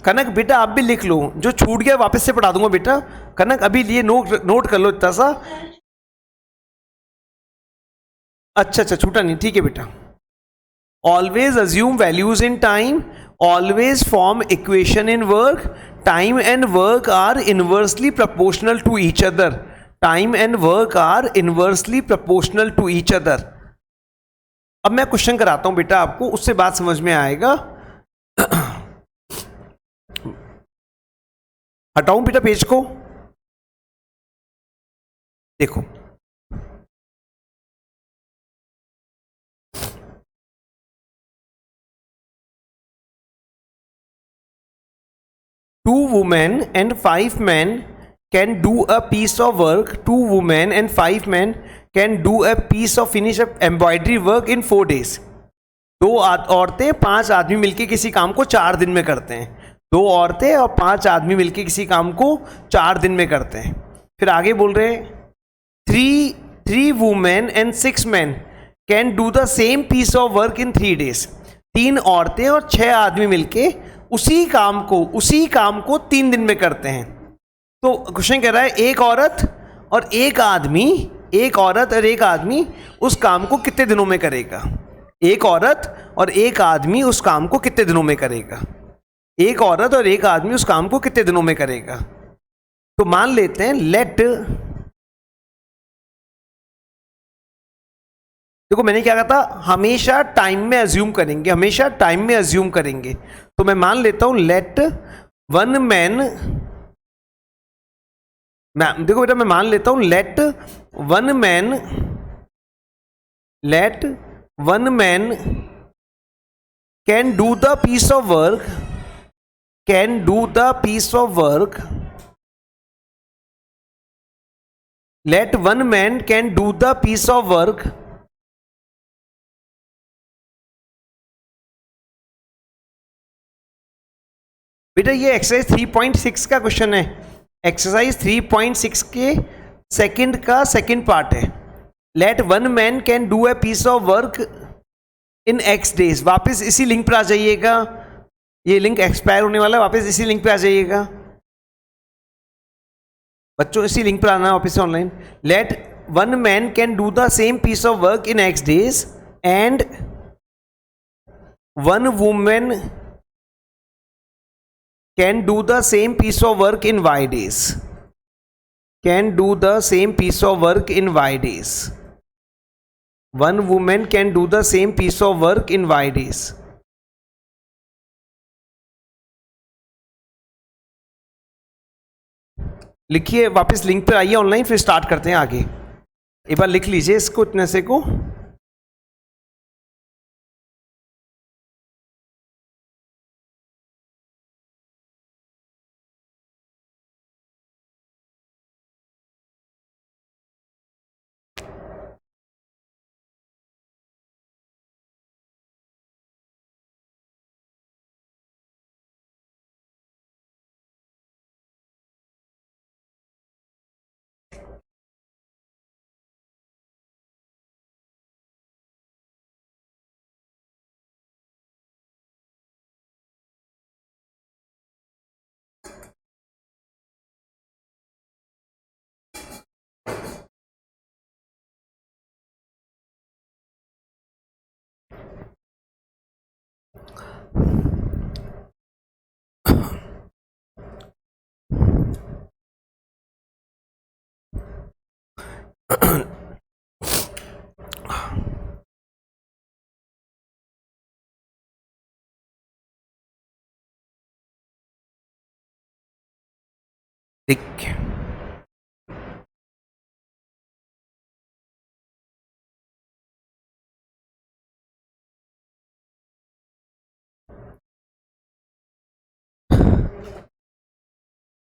कनक बेटा आप भी लिख लो, जो छूट गया वापस से पढ़ा दूंगा बेटा। कनक अभी लिए नोट कर लो इतना सा। अच्छा छूटा नहीं, ठीक है बेटा। Always assume values in time, always form equation in work, time and work are inversely proportional to each other, time and work are inversely proportional to each other. अब मैं क्वेश्चन कराता हूं बेटा आपको, उससे बात समझ में आएगा। हटाऊं बेटा पेज को, देखो Two women and 5 men can do a piece of work. 2 women and 5 men can do a piece of finish up embroidery work in 4 days. 2 औरतें 5 आदमी मिलके किसी काम को 4 दिन में करते हैं। 2 औरतें और 5 आदमी मिलके किसी काम को 4 दिन में करते हैं। फिर आगे बोल रहे हैं 3 women and 6 men can do the same piece of work in 3 days. 3 औरतें और 6 आदमी मिलके उसी काम को 3 दिन में करते हैं। तो क्वेश्चन कह रहा है एक औरत और एक आदमी उस काम को कितने दिनों में करेगा। एक औरत और एक आदमी उस काम को कितने दिनों में करेगा। एक औरत और एक आदमी उस काम को कितने दिनों में करेगा। तो मान लेते हैं लेट, देखो मैंने क्या कहा था, हमेशा टाइम में अज्यूम करेंगे। तो मैं मान लेता हूं लेट वन मैन, देखो बेटा मैं मान लेता हूं let one man can do the piece of work, let one man can do the piece of work बेटा ये एक्सरसाइज 3.6 का क्वेश्चन है। एक्सरसाइज 3.6 के सेकंड का सेकंड पार्ट है। Let one man can do a piece of work in x days. वापस इसी link पर आ जाइएगा, ये लिंक एक्सपायर होने वाला है, वापस इसी लिंक पे आ जाइएगा बच्चों, इसी लिंक पर आना वापस online. Let one man can do the same piece of work in x days and one women can do the same piece of work in y days, one women can do the same piece of work in y days. लिखिए, वापस link पर आइए online, फिर start करते हैं आगे। एक बार लिख लीजिए इसको, इतने से को।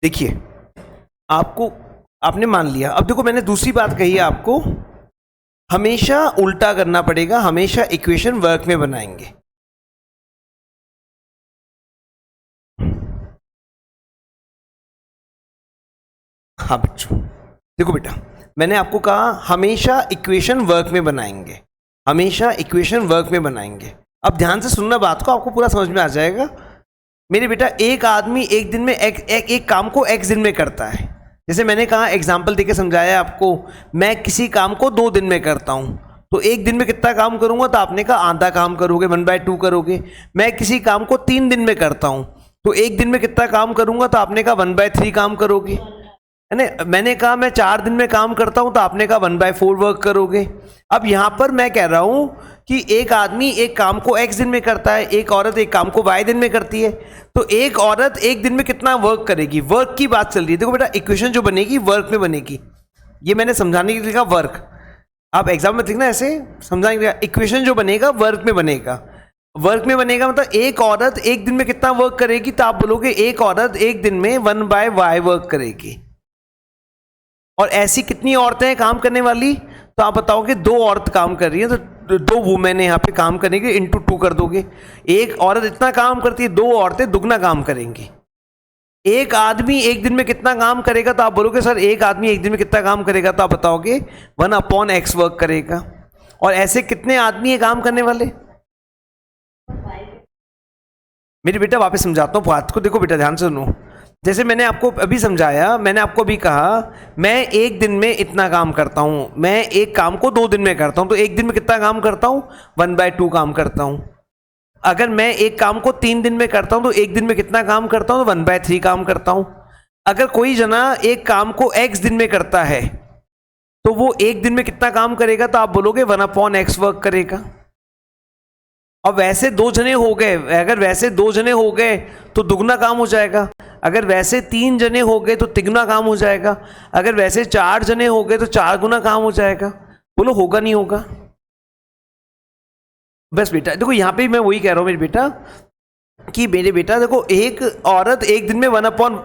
देखिए आपने मान लिया। अब देखो मैंने दूसरी बात कही है आपको, हमेशा उल्टा करना पड़ेगा, हमेशा इक्वेशन वर्क में बनाएंगे। हाँ बच्चों देखो बेटा, मैंने आपको कहा हमेशा इक्वेशन वर्क में बनाएंगे, अब ध्यान से सुनना बात को, आपको पूरा समझ में आ जाएगा। मेरे बेटा एक आदमी एक दिन में एक काम को x दिन में करता है। जैसे मैंने कहा एग्जाम्पल देके समझाया आपको, मैं किसी काम को 2 दिन में करता हूं, तो एक दिन में कितना काम करूंगा, तो आपने कहा आधा काम करोगे, 1/2 करोगे। मैं किसी काम को 3 दिन में करता हूं, तो एक दिन में कितना काम करूंगा, तो आपने कहा 1/3 काम करोगे, है ना। मैंने कहा मैं 4 दिन में काम करता हूं, तो आपने कहा 1/4 वर्क करोगे। अब यहां पर मैं कह रहा हूं कि एक आदमी एक काम को x दिन में करता है, एक औरत एक काम को y दिन में करती है, तो एक औरत एक दिन में कितना वर्क करेगी, वर्क की बात चल रही है। देखो बेटा इक्वेशन जो बनेगी वर्क में बनेगी, ये मैंने समझाने के लिए लिखा वर्क, आप एग्जाम में लिखना ऐसे समझाने के लिए, इक्वेशन जो बनेगा वर्क में बनेगा। मतलब एक औरत एक दिन में कितना वर्क करेगी, तो आप बोलोगे एक औरत एक दिन में 1/y वर्क करेगी। और ऐसी कितनी औरतें हैं काम करने वाली, तो आप बताओगे 2 औरत काम कर रही है, तो 2 वुमेन यहाँ पे काम करेंगे, इंटू 2 कर दोगे। एक औरत इतना काम करती है, 2 औरतें दुगना काम करेंगी। एक आदमी एक दिन में कितना काम करेगा, तो आप बोलोगे सर एक आदमी एक दिन में कितना काम करेगा, तो आप बताओगे 1/x वर्क करेगा। और ऐसे कितने आदमी है काम करने वाले, मेरे बेटा वापस समझाता हूँ बात को, देखो बेटा ध्यान से सुनो। जैसे मैंने आपको अभी समझाया, मैंने आपको अभी कहा मैं एक दिन में इतना काम करता हूँ, मैं एक काम को 2 दिन में करता हूँ, तो एक दिन में कितना काम करता हूँ, 1/2 काम करता हूँ। अगर मैं एक काम को 3 दिन में करता हूँ तो एक दिन में कितना काम करता हूँ, तो 1/3 काम करता हूँ। अगर कोई जना एक काम को x दिन में करता है तो वो एक दिन में कितना काम करेगा, तो आप बोलोगे 1/x वर्क करेगा। और वैसे 2 जने हो गए, अगर वैसे 2 जने हो गए तो दुगना काम हो जाएगा, अगर वैसे 3 जने हो गए तो तिगुना काम हो जाएगा, अगर वैसे 4 जने हो गए तो 4 गुना काम हो जाएगा। बोलो होगा नहीं होगा? बस बेटा देखो यहाँ पे मैं वही कह रहा हूँ मेरे बेटा कि मेरे बेटा देखो, एक औरत एक दिन में 1/,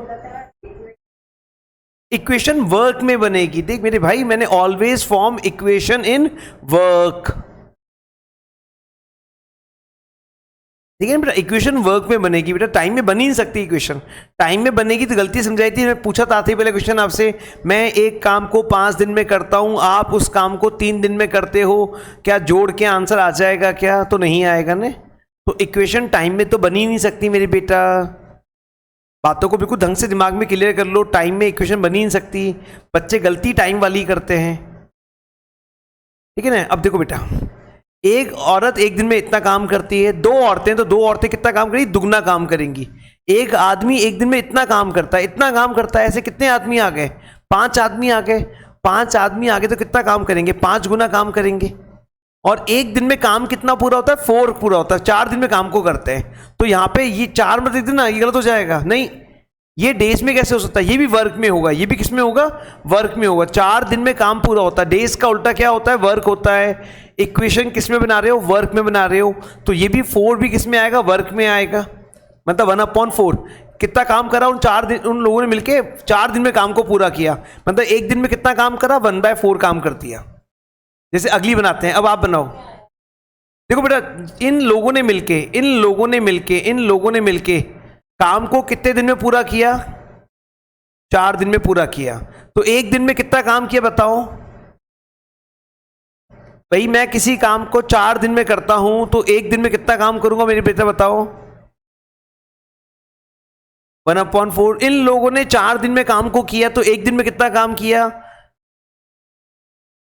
इक्वेशन वर्क में बनेगी। देख मेरे भाई, मैंने always form equation in work, ठीक है बेटा, इक्वेशन वर्क में बनेगी बेटा, टाइम में बन ही नहीं सकती इक्वेशन। टाइम में बनेगी तो गलती समझाई थी, मैं पूछा था ही पहले क्वेश्चन आपसे, मैं एक काम को 5 दिन में करता हूं, आप उस काम को 3 दिन में करते हो, क्या जोड़ के आंसर आ जाएगा क्या? तो नहीं आएगा ना। तो इक्वेशन टाइम में तो बन ही नहीं सकती मेरे बेटा, बातों को बिल्कुल ढंग से दिमाग में क्लियर कर लो, टाइम में इक्वेशन बन ही नहीं सकती। बच्चे गलती टाइम वाली करते हैं, ठीक है ना। अब देखो बेटा, एक औरत एक दिन में इतना काम करती है, 2 औरतें, तो 2 औरतें कितना काम करेंगी, दुगना काम करेंगी। एक आदमी एक दिन में इतना काम करता है, इतना काम करता है, ऐसे कितने आदमी आ गए, 5 आदमी आ गए। 5 आदमी आ गए तो कितना काम करेंगे, 5 गुना काम करेंगे। और एक दिन में काम कितना पूरा होता है, 4 पूरा होता है, 4 दिन में काम को करते हैं। तो यहाँ पे ये 4 मत लिख देना, ये गलत हो जाएगा, नहीं ये डेज में कैसे हो सकता है, ये भी वर्क में होगा, ये भी किस में होगा, वर्क में होगा। 4 दिन में काम पूरा होता है, डेज का उल्टा क्या होता है, वर्क होता है। इक्वेशन किस में बना रहे हो, वर्क में बना रहे हो, तो ये भी 4 भी किस में आएगा, वर्क में आएगा। मतलब 1/4 कितना काम करा उन 4 दिन, उन लोगों ने मिलके 4 दिन में काम को पूरा किया, मतलब एक दिन में कितना काम करा, 1/4 काम कर दिया। जैसे अगली बनाते हैं, अब आप बनाओ। देखो बेटा, इन लोगों ने मिलके काम को कितने दिन में पूरा किया, 4 दिन में पूरा किया। तो एक दिन में कितना काम किया बताओ भाई, मैं किसी काम को 4 दिन में करता हूं तो एक दिन में कितना काम करूंगा मेरे बेटा बताओ, 1/4। इन लोगों ने 4 दिन में काम को किया तो एक दिन में कितना काम किया,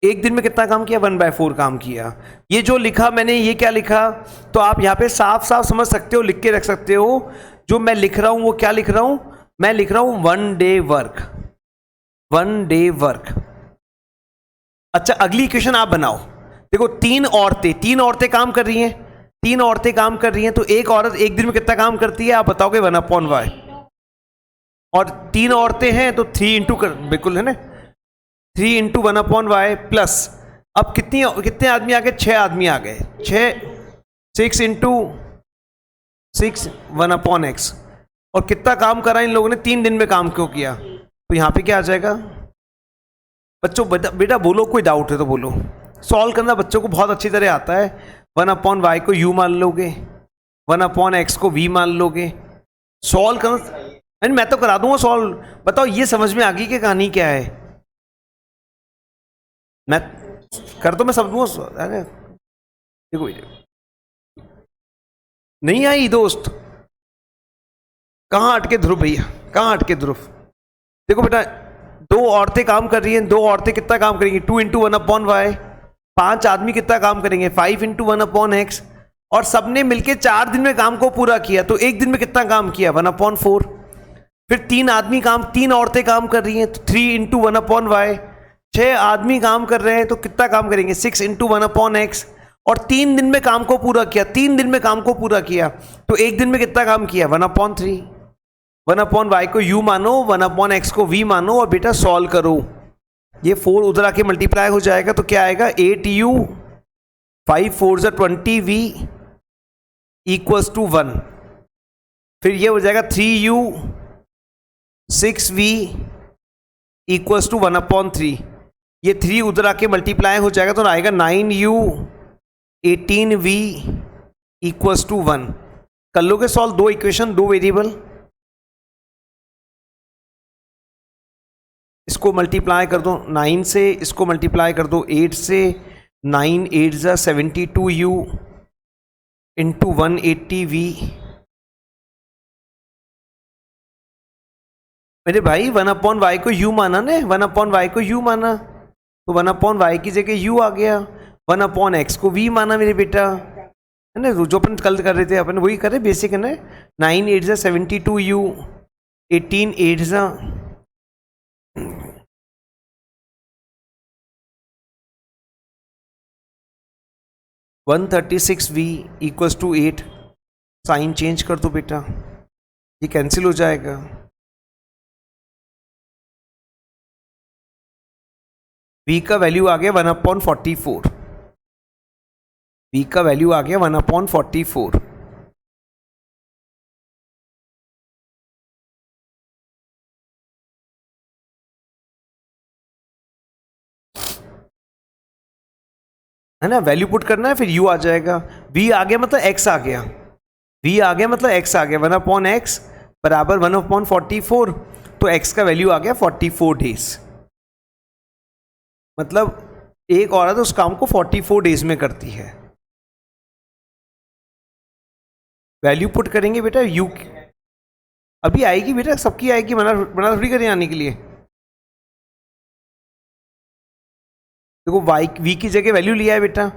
एक दिन में कितना काम किया, 1/4 काम किया। ये जो लिखा मैंने, ये क्या लिखा, तो आप यहां पे साफ साफ समझ सकते हो, लिख के रख सकते हो। जो मैं लिख रहा हूं वो क्या लिख रहा हूं, मैं लिख रहा हूं 1 डे वर्क, 1 डे वर्क। अच्छा अगली इक्वेशन आप बनाओ। देखो 3 औरतें काम कर रही हैं, 3 औरतें काम कर रही हैं, तो एक औरत एक दिन में कितना काम करती है, आप बताओगे 1/y। और 3 औरतें हैं तो 3 इंटू कर, बिल्कुल है ना, 3 इंटू 1/y प्लस, अब कितने आदमी आ गए, 6 आदमी आ गए, 6 इंटू 6 1/x। और कितना काम करा इन लोगों ने, 3 दिन में काम क्यों किया, तो यहां पे क्या आ जाएगा बच्चों, बेटा बोलो, कोई डाउट है तो बोलो। सॉल्व करना बच्चों को बहुत अच्छी तरह आता है। 1/y को u मान लोगे, 1/x को v मान लोगे, सॉल्व करना मैं तो करा दूंगा सॉल्व। बताओ ये समझ में आ गई कि कहानी क्या है, मैं कर दो, मैं समझ दूंगा। अरे देखो नहीं आई दोस्त, कहाँ अटके ध्रुव भैया, कहाँ अटके ध्रुव। देखो बेटा 2 औरतें काम कर रही हैं, 2 औरतें कितना काम करेंगी, 2 इंटू 1/y। 5 आदमी कितना काम करेंगे, 5 इंटू 1/x। और सबने मिलके 4 दिन में काम को पूरा किया, तो एक दिन में कितना काम किया, 1/4। फिर 3 औरतें काम कर रही हैं, तो 3 इंटू 1/y। 6 आदमी काम कर रहे हैं तो कितना काम करेंगे, 6 इंटू 1/x। और 3 दिन में काम को पूरा किया, 3 दिन में काम को पूरा किया, तो एक दिन में कितना काम किया, 1/3। 1/y को u मानो, 1/x को v मानो, और बेटा सॉल्व करो। ये 4 उधर आके मल्टीप्लाई हो जाएगा तो क्या आएगा, 8u 5 4 20v इक्वल्स टू 1। फिर ये हो जाएगा 3u 6v इक्वल्स टू 1/3। ये 3 उधर आके मल्टीप्लाई हो जाएगा तो आएगा 9u 18v इक्वल्स टू 1। कर लोगे सॉल्व, 2 इक्वेशन 2 वेरिएबल, इसको मल्टीप्लाई कर दो 9 से, इसको मल्टीप्लाई कर दो 8 से, 9 8 72u इंटू 180v मेरे भाई 1/y को u माना ने, 1/y को u माना, तो 1/y की जगह u आ गया, 1/x को v माना मेरे बेटा, है ना, जो अपन कल कर रहे थे अपन वही कर रहे बेसिक, है ना। 9 8 जा 72u, 18 8 जा 136v equals to 8। Sign change कर दो बेटा, ये कैंसिल हो जाएगा। v का वैल्यू आ गया 1/44, v का वैल्यू आ गया 1/44। है ना, वैल्यू पुट करना है, फिर u आ जाएगा। v आ गया मतलब x आ गया, v आ गया मतलब x आ गया, 1/x बराबर 1/44, तो x का वैल्यू आ गया 44 डेज। मतलब एक औरत उस काम को 44 डेज में करती है। वैल्यू पुट करेंगे बेटा, u अभी आएगी बेटा, सबकी आएगी, मना थोड़ी करें आने के लिए। देखो y v की जगह वैल्यू लिया है बेटा,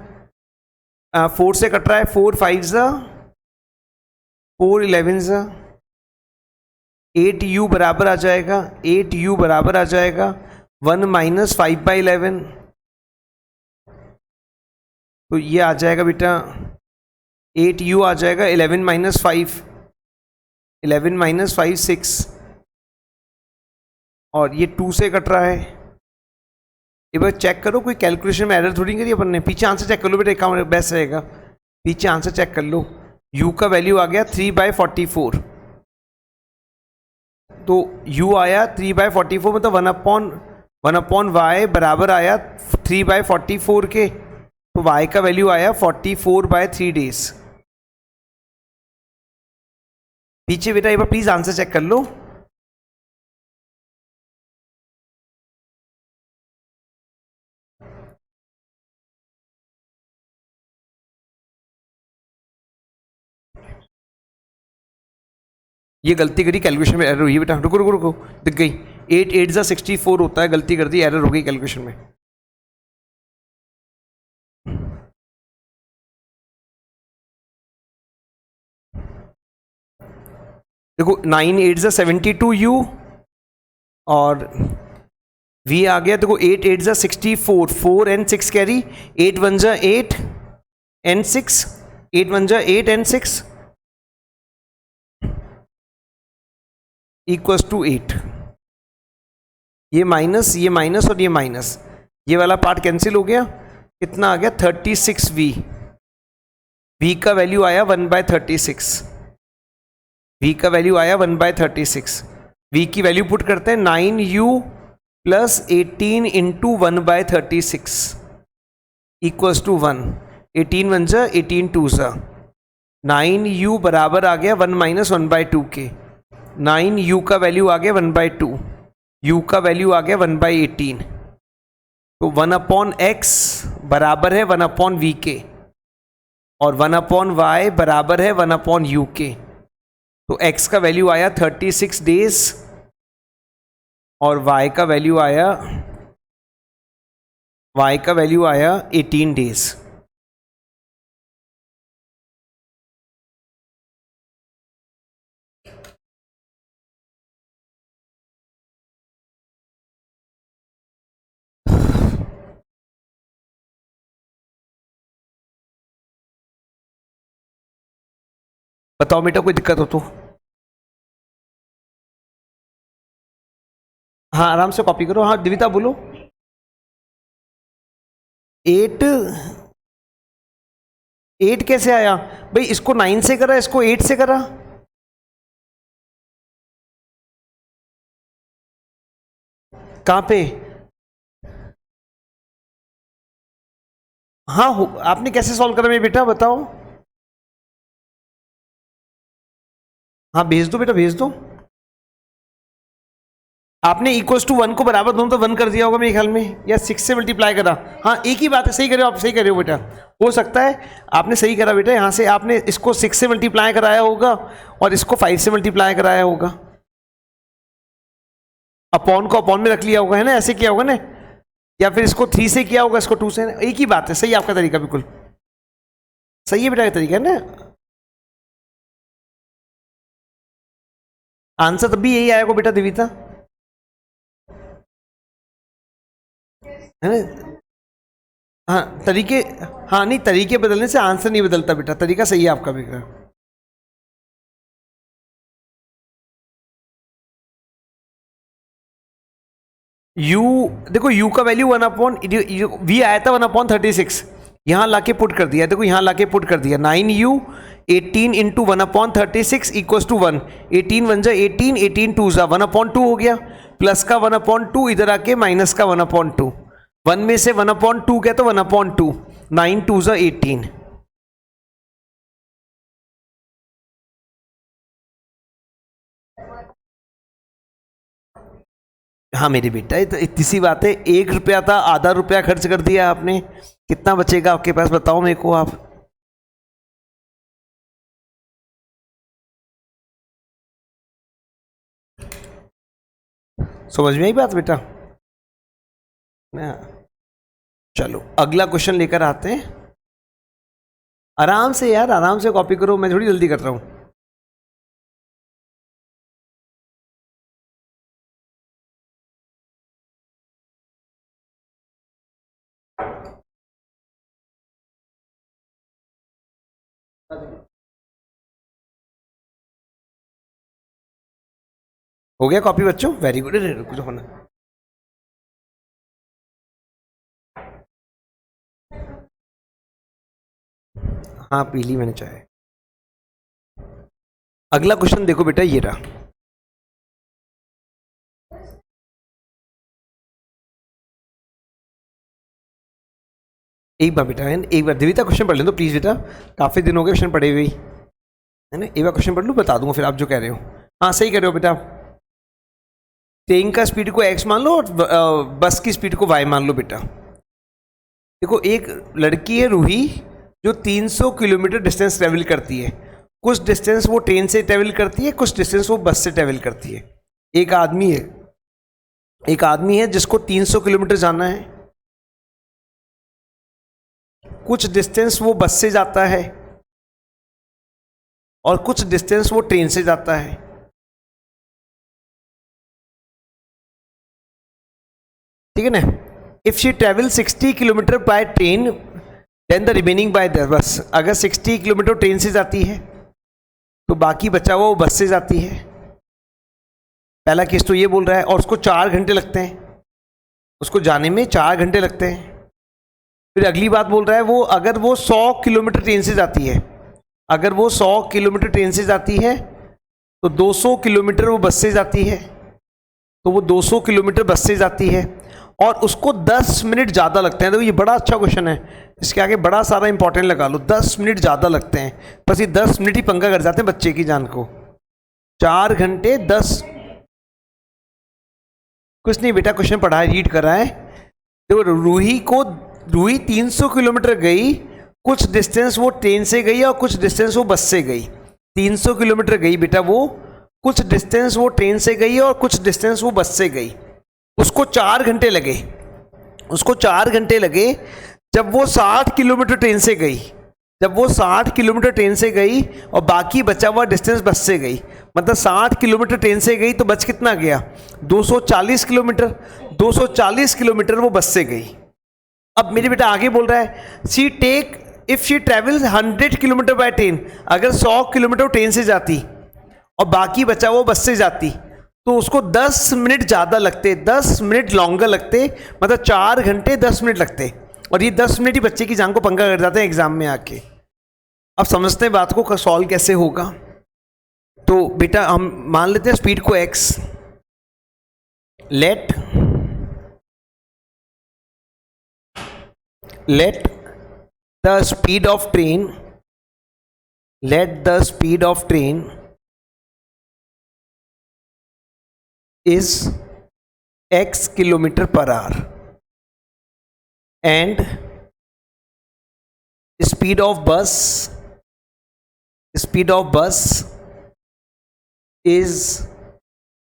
4 से कट रहा है, 4 5 जा 4 11 जा 8u बराबर आ जाएगा, 8u बराबर आ जाएगा 1 - 5/11, तो ये आ जाएगा बेटा 8u आ जाएगा 11 - 5, 11 - 5 6, और ये 2 से कट रहा है। एक बार चेक करो, कोई कैलकुलेशन में एरर थोड़ी करी अपन ने। पीछे आंसर चेक कर लो बेटा, एक काम बेस्ट रहेगा, पीछे आंसर चेक कर लो। u का वैल्यू आ गया 3/44, तो u आया 3/44, मतलब 1/y बराबर आया 3/44 के, तो y का वैल्यू आया 44/3 डेज। पीछे बेटा एक बार प्लीज आंसर चेक कर लो। ये गलती करी, कैलकुलेशन में एरर हुई है बेटा, रुको रुको रुको, दिख गई, 8 8 जा 64 होता है, गलती कर दी, एरर हो गई कैलकुलेशन में। देखो 9 8 जा 72u, और v आ गया, देखो 8 8 जा 64, 4 and 6 कैरी, 8 1 जा 8 and 6, 8 1 जा 8 and 6 इक्वल्स टू 8। ये माइनस और ये माइनस, ये वाला पार्ट कैंसिल हो गया, कितना आ गया 36v, v का वैल्यू आया 1/36, v का वैल्यू आया 1/36। v की वैल्यू पुट करते हैं, 9u + 18 × 1/36 इक्वल्स टू 1, 18 1 जा 18 2 जा, 9u बराबर आ गया 1 - 1/2 के, 9u का वैल्यू आ गया 1/2, u का वैल्यू आ गया 1/18, तो 1/x बराबर है 1/v के, और 1/y बराबर है 1/u के, तो x का वैल्यू आया 36 डेज, और y का वैल्यू आया 18 डेज। बताओ बेटा कोई दिक्कत हो तो। हाँ आराम से कॉपी करो, हाँ दिविता बोलो। 8 कैसे आया भाई, इसको 9 से करा, इसको 8 से करा, कहाँ पे? हाँ आपने कैसे सॉल्व करा मेरे बेटा, बताओ। हाँ भेज दो बेटा, भेज दो। आपने इक्वल्स टू 1 को बराबर दोनों तो 1 कर दिया होगा मेरे ख्याल में, या 6 से मल्टीप्लाई करा। हाँ एक ही बात है, सही करे हो आप, सही करे हो बेटा, हो सकता है आपने सही करा बेटा, यहाँ से आपने इसको 6 से मल्टीप्लाई कराया होगा और इसको 5 से मल्टीप्लाई कराया होगा। अपॉन को अपॉन में रख लिया होगा, है ना, ऐसे किया होगा ना, या फिर इसको 3 से किया होगा, इसको 2 से, एक ही बात है। सही आपका तरीका, बिल्कुल सही है बेटा का तरीका, है ना। आंसर तब भी यही आएगा बेटा दिविता, है ना। हाँ तरीके, हाँ नहीं, तरीके बदलने से आंसर नहीं बदलता बेटा, तरीका सही है आपका बेटा। u देखो, u का वैल्यू 1 v आया था 1/36, यहाँ लाके पुट कर दिया, देखो यहाँ लाके पुट कर दिया 9u 18 इंटू 1/36 इक्वल्स टू 1, 18 1 जा 18, 18 2 जा 1/2 हो गया, प्लस का 1/2 इधर आके माइनस का 1/2, 1 में से 1/2 गया तो 1/2, 9 2 जा 18। हाँ मेरे बेटा, ये तो इतनी सी बात है, 1 रुपया था, आधा रुपया खर्च कर दिया आपने, कितना बचेगा आपके पास बताओ मेरे को आप। समझ में आई बात बेटा ना। चलो अगला क्वेश्चन लेकर आते हैं, आराम से यार, आराम से कॉपी करो, मैं थोड़ी जल्दी कर रहा हूं। हो गया कॉपी बच्चों, वेरी गुड, रुको होना। हाँ पी ली मैंने चाय। अगला क्वेश्चन देखो बेटा, ये रहा, एक बार बेटा, है एक बार देविता क्वेश्चन पढ़ ले तो प्लीज बेटा, काफी दिन हो गए क्वेश्चन पढ़े हुए, है ना। एक बार क्वेश्चन पढ़ लूँ, बता दूंगा फिर आप जो कह रहे हो। हाँ सही कह रहे हो बेटा, ट्रेन का स्पीड को x मान लो और बस की स्पीड को y मान लो बेटा। देखो एक लड़की है रूही, जो 300 किलोमीटर डिस्टेंस ट्रेवल करती है, कुछ डिस्टेंस वो ट्रेन से ट्रेवल करती है, कुछ डिस्टेंस वो बस से ट्रेवल करती है। एक आदमी है जिसको 300 किलोमीटर जाना है, कुछ डिस्टेंस वो बस से जाता है और कुछ डिस्टेंस वो ट्रेन से जाता है। ठीक है ना। If she travel 60 kilometre by train then the remaining by the bus. अगर 60 किलोमीटर ट्रेन से जाती है तो बाकी बचा हुआ वो बस से जाती है। पहला केस तो ये बोल रहा है, और उसको 4 घंटे लगते हैं, उसको जाने में 4 घंटे लगते हैं। फिर अगली बात बोल रहा है, वो अगर वो 100 किलोमीटर ट्रेन से जाती है, अगर वो 100 किलोमीटर ट्रेन से जाती है तो 200 किलोमीटर वो बस से जाती है, तो वो 200 किलोमीटर बस से जाती है और उसको 10 मिनट ज़्यादा लगते हैं। देखो ये बड़ा अच्छा क्वेश्चन है, इसके आगे बड़ा सारा इंपॉर्टेंट लगा लो, 10 मिनट ज़्यादा लगते हैं, बस ये 10 मिनट ही पंगा कर जाते हैं बच्चे की जान को। 4 घंटे 10, कुछ नहीं बेटा, क्वेश्चन पढ़ा है, रीड कर रहा है। देखो रूही 300 किलोमीटर गई, कुछ डिस्टेंस वो ट्रेन से गई और कुछ डिस्टेंस वो बस से गई। 300 किलोमीटर गई बेटा वो, कुछ डिस्टेंस वो ट्रेन से गई और कुछ डिस्टेंस वो बस से गई। उसको 4 घंटे लगे, उसको 4 घंटे लगे जब वो 60 किलोमीटर ट्रेन से गई, जब वो 60 किलोमीटर ट्रेन से गई और बाकी बचा हुआ डिस्टेंस बस से गई। मतलब 60 किलोमीटर ट्रेन से गई तो बच कितना गया, 240 किलोमीटर। 240 किलोमीटर वो बस से गई। अब मेरे बेटा आगे बोल रहा है, she take if she travels 100 kilometre by train. अगर 100 किलोमीटर ट्रेन से जाती और बाकी बचा वो बस से जाती तो उसको 10 मिनट ज़्यादा लगते, 10 मिनट लॉन्गर लगते, मतलब 4 घंटे 10 मिनट लगते। और ये 10 मिनट ही बच्चे की जान को पंगा कर जाते हैं एग्जाम में आके। अब समझते हैं बात को सॉल्व कैसे होगा। तो बेटा हम मान लेते हैं स्पीड को x, late the speed of train, let the speed of train is x kilometer per hour and speed of bus is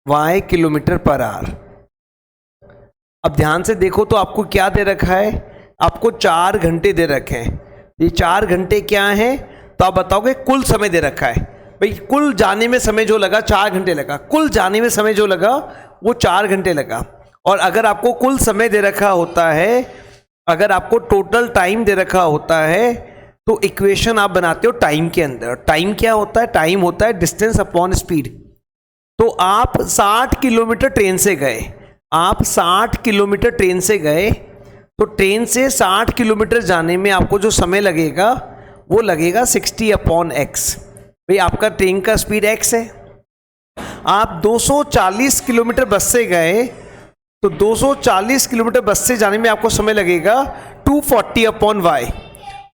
y kilometer per hour। अब ध्यान से देखो तो आपको क्या दे रखा है, आपको 4 घंटे दे रखे हैं। ये 4 घंटे क्या है, तो आप बताओगे कुल समय दे रखा है। भाई कुल जाने में समय जो लगा 4 घंटे लगा, कुल जाने में समय जो लगा वो 4 घंटे लगा। और अगर आपको कुल समय दे रखा होता है, अगर आपको टोटल टाइम दे रखा होता है, तो इक्वेशन आप बनाते हो टाइम के अंदर। टाइम क्या होता है, टाइम होता है डिस्टेंस अपॉन स्पीड। तो आप 60 किलोमीटर ट्रेन से गए, आप 60 किलोमीटर ट्रेन से गए, तो ट्रेन से 60 किलोमीटर जाने में आपको जो समय लगेगा वो लगेगा 60/x। भाई आपका ट्रेन का स्पीड x है। आप 240 किलोमीटर बस से गए, तो 240 किलोमीटर बस से जाने में आपको समय लगेगा 240/y,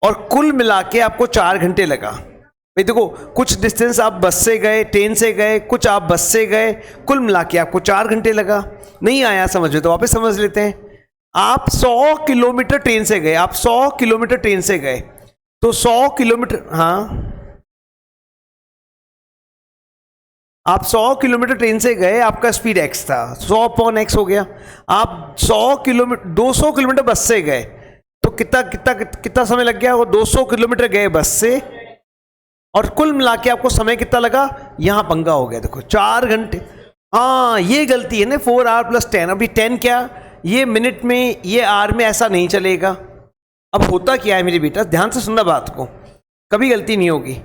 और कुल मिला के आपको 4 घंटे लगा। भाई देखो, कुछ डिस्टेंस आप बस से गए, ट्रेन से गए, कुछ आप बस से गए, कुल मिला के आपको 4 घंटे लगा। नहीं आया समझ में तो वापस समझ लेते हैं। आप 100 किलोमीटर ट्रेन से गए, आप 100 किलोमीटर ट्रेन से गए, तो 100 किलोमीटर, हाँ आप 100 किलोमीटर ट्रेन से गए, आपका स्पीड x था, 100/x हो गया। आप 200 किलोमीटर बस से गए, तो कितना समय लग गया, वो 200 किलोमीटर गए बस से, और कुल मिला के आपको समय कितना लगा, यहां पंगा हो गया। देखो 4 घंटे, हाँ ये गलती है ना, 4 + 10। अभी 10 क्या, ये मिनट में, ये आर में, ऐसा नहीं चलेगा। अब होता क्या है मेरे बेटा, ध्यान से सुनना बात को, कभी गलती नहीं होगी।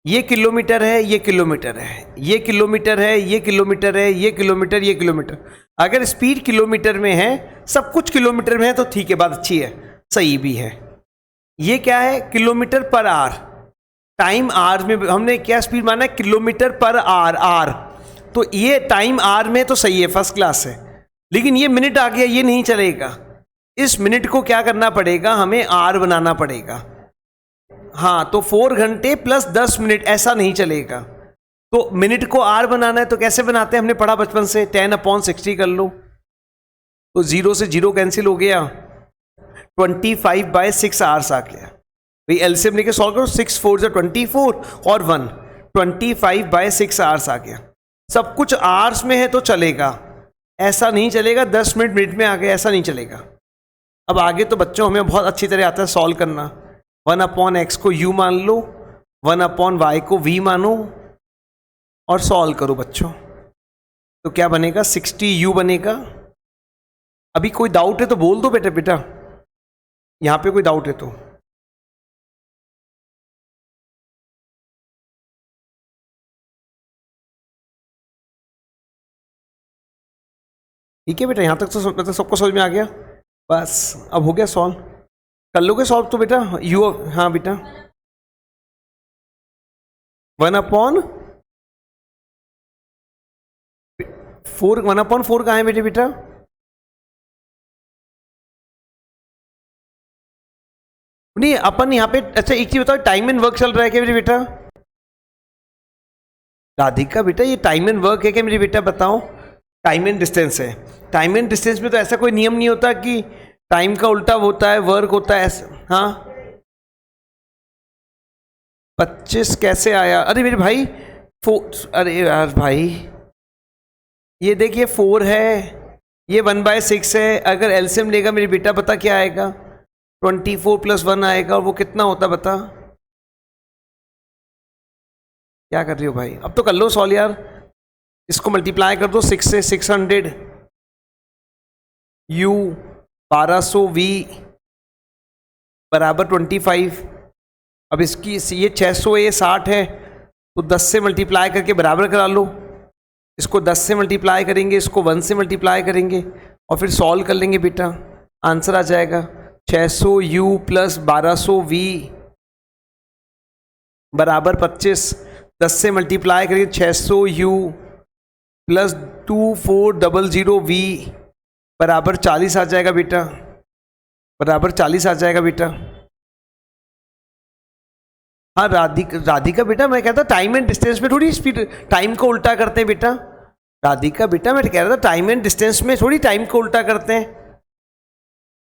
ये किलोमीटर है, ये किलोमीटर है, ये किलोमीटर है, ये किलोमीटर है, ये किलोमीटर, ये किलोमीटर। अगर स्पीड किलोमीटर में है, सब कुछ किलोमीटर में है, तो ठीक है, बात अच्छी है, सही भी है। ये क्या है, kilometre per our, time our में हमने क्या स्पीड माना है, किलोमीटर पर आवर, आर, तो ये टाइम आवर में तो सही है, फर्स्ट क्लास है। लेकिन ये मिनट आ गया, ये नहीं चलेगा। इस मिनट को क्या करना पड़ेगा, हमें आर बनाना पड़ेगा। हाँ, तो 4 घंटे + 10 मिनट, ऐसा नहीं चलेगा। तो मिनट को आर बनाना है, तो कैसे बनाते हैं, हमने पढ़ा बचपन से, 10/60 कर लो, तो 0 से 0 कैंसिल हो गया, 25/6 आवर्स आ गया। भाई एलसीएम लेके सॉल्व करो, 6 4 = 24 और 1, 25/6 आवर्स आ गया। सब कुछ आवर्स में है तो चलेगा, ऐसा नहीं चलेगा 10 मिनट मिनट में आ गया, ऐसा नहीं चलेगा। अब आगे तो बच्चों हमें बहुत अच्छी तरह आता है सॉल्व करना। 1/x को u मान लो, 1/y को v मानो, और सॉल्व करो बच्चों। तो क्या बनेगा, 60u बनेगा। अभी कोई डाउट है तो बोल दो बेटा, बेटा यहां पे कोई डाउट है तो। ठीक है बेटा, यहां तक तो मतलब सबको समझ में आ गया। बस अब हो गया सॉल्व, कर लोगे सॉल्व तो बेटा यू। हाँ बेटा, 1/4 1/4 कहाँ है बेटे, बेटा नहीं, अपन यहाँ पे, अच्छा एक चीज बताओ, टाइम एंड वर्क चल रहा है क्या मेरे बेटा? राधिका बेटा, ये टाइम एंड वर्क है क्या मेरे बेटा, बताओ। टाइम एंड डिस्टेंस है। टाइम एंड डिस्टेंस में तो ऐसा कोई नियम नहीं होता कि टाइम का उल्टा होता है, वर्क होता है ऐसा। हाँ 25 कैसे आया, अरे मेरे भाई 4, अरे यार भाई ये देखिए 4 है, ये 1/6 है। अगर एलसीएम लेगा मेरे बेटा, बता क्या आएगा, 24 + 1 आएगा, और वो कितना होता बता। क्या कर रही हो भाई, अब तो कर लो सॉल्व यार। इसको मल्टीप्लाई कर दो 6 से, 600 u 1200 v बराबर 25। अब इसकी ये 600 है, ये 60 है, तो 10 से मल्टीप्लाई करके बराबर करा लो। इसको 10 से मल्टीप्लाई करेंगे, इसको 1 से मल्टीप्लाई करेंगे, और फिर सॉल्व कर लेंगे बेटा, आंसर आ जाएगा 600 u + 1200 v बराबर 25। 10 से मल्टीप्लाई करेंगे 600 u + 2400 v बराबर 40 आ जाएगा बेटा, बराबर 40 आ जाएगा बेटा। हाँ राधिका बेटा, मैं कहता टाइम एंड डिस्टेंस में थोड़ी स्पीड टाइम को उल्टा करते हैं बेटा। राधिका बेटा मैं कह रहा था टाइम एंड डिस्टेंस में थोड़ी टाइम को उल्टा करते हैं,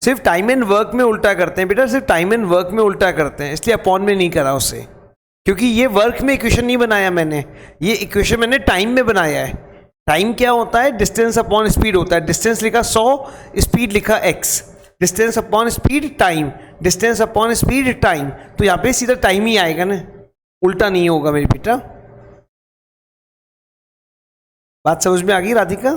सिर्फ टाइम एंड वर्क में उल्टा करते हैं बेटा, सिर्फ टाइम एंड वर्क में उल्टा करते हैं, इसलिए अपॉन में नहीं करा उसे, क्योंकि ये वर्क में इक्वेशन नहीं बनाया मैंने, ये इक्वेशन मैंने टाइम में बनाया है। टाइम क्या होता है, डिस्टेंस अपॉन स्पीड होता है। डिस्टेंस लिखा 100, स्पीड लिखा x, distance upon speed time, distance upon speed time, तो यहाँ पे सीधा टाइम ही आएगा ना, उल्टा नहीं होगा मेरी बेटा। बात समझ में आ गई राधिका?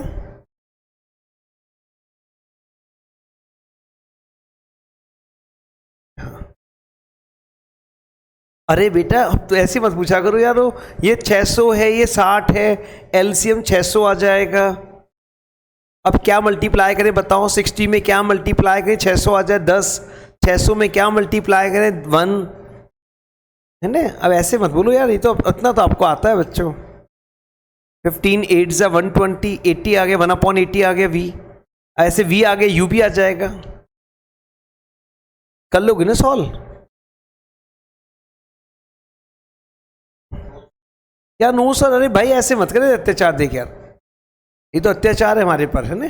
अरे बेटा अब तो ऐसे मत पूछा करो यारो, ये 600 है, ये 60 है, एलसीएम 600 आ जाएगा। अब क्या मल्टीप्लाई करें बताओ, 60 में क्या मल्टीप्लाई करें, 600 आ जाए 10, 600 में क्या मल्टीप्लाई करें 1, है ना। अब ऐसे मत बोलो यार, ये तो इतना तो आपको आता है बच्चों। 15 8 ज़ा 120, 80 आ गया, 1/80 आ गया v, ऐसे v आ गया u भी आ जाएगा। कर लोगे ना सॉल्व? यार नो सर, अरे भाई ऐसे मत करे, अत्याचार देख यार, ये तो अत्याचार है हमारे पर, है ना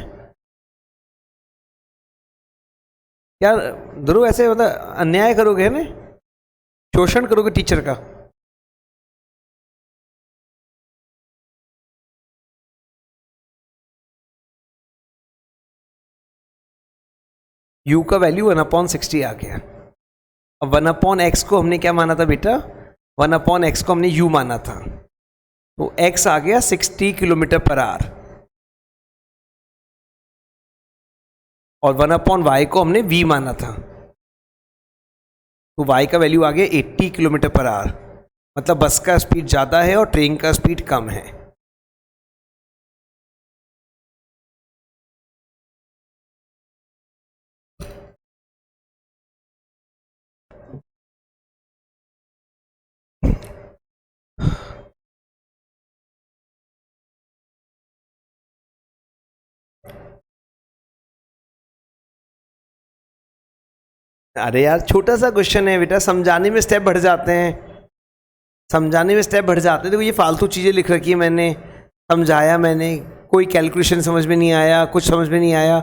यार। ध्रुव ऐसे मतलब अन्याय करोगे, है ना, शोषण करोगे टीचर का। u का वैल्यू 1/60 आ गया। अब 1/x को हमने क्या माना था बेटा, 1/x को हमने u माना था, तो x आ गया 60 किलोमीटर पर आवर, और 1/y को हमने v माना था, तो y का वैल्यू आ गया 80 किलोमीटर पर आवर। मतलब बस का स्पीड ज़्यादा है और ट्रेन का स्पीड कम है। अरे यार छोटा सा क्वेश्चन है बेटा, समझाने में स्टेप बढ़ जाते हैं, समझाने में स्टेप बढ़ जाते हैं। देखो ये फालतू चीज़ें लिख रखी है मैंने, समझाया मैंने, कोई कैलकुलेशन समझ में नहीं आया, कुछ समझ में नहीं आया,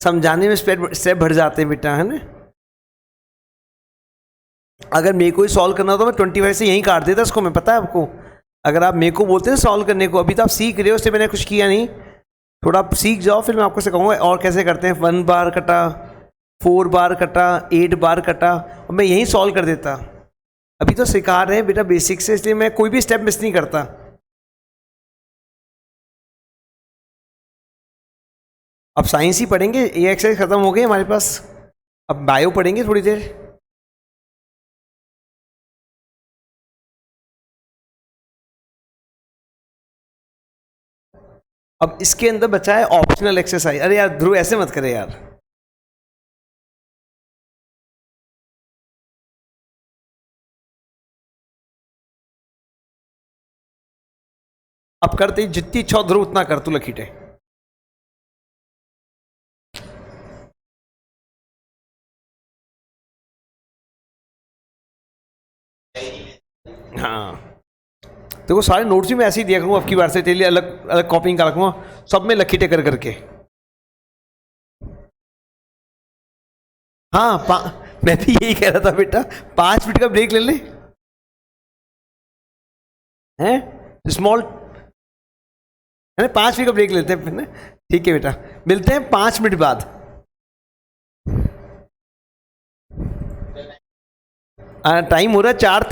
समझाने में स्टेप बढ़ जाते हैं बेटा, है ना। अगर मेरे को ही सॉल्व करना हो तो मैं 25 से यहीं काट देता इसको, मैं पता है आपको। अगर आप मेरे को बोलते हैं सॉल्व करने को, अभी तो आप सीख रहे हो, उससे मैंने कुछ किया नहीं, थोड़ा आप सीख जाओ फिर मैं आपको सिखाऊंगा और कैसे करते हैं। 1 बार कटा, 4 बार कटा, 8 बार कटा, और मैं यहीं सॉल्व कर देता। अभी तो सिखा रहे हैं बेटा बेसिक से, इसलिए मैं कोई भी स्टेप मिस नहीं करता। अब साइंस ही पढ़ेंगे, ये एक्सरसाइज खत्म हो गई हमारे पास, अब बायो पढ़ेंगे थोड़ी देर। अब इसके अंदर बचा है ऑप्शनल एक्सरसाइज। अरे यार ध्रुव ऐसे मत करे यार, अब करते जितनी इच्छा हो ध्रुव उतना कर, तू लखीटे। हाँ देखो सारे नोट्स भी मैं ऐसे ही दिया करूँगा, अब की बार से तेरे लिए अलग अलग कॉपी निकाल रखूँगा, सब में लखीटे कर करके। हाँ मैं भी यही कह रहा था बेटा, 5 मिनट का ब्रेक ले ले, हैं स्मॉल, है ना, 5 मिनट का ब्रेक लेते हैं, ठीक है बेटा, मिलते हैं 5 मिनट बाद। टाइम हो रहा है 4।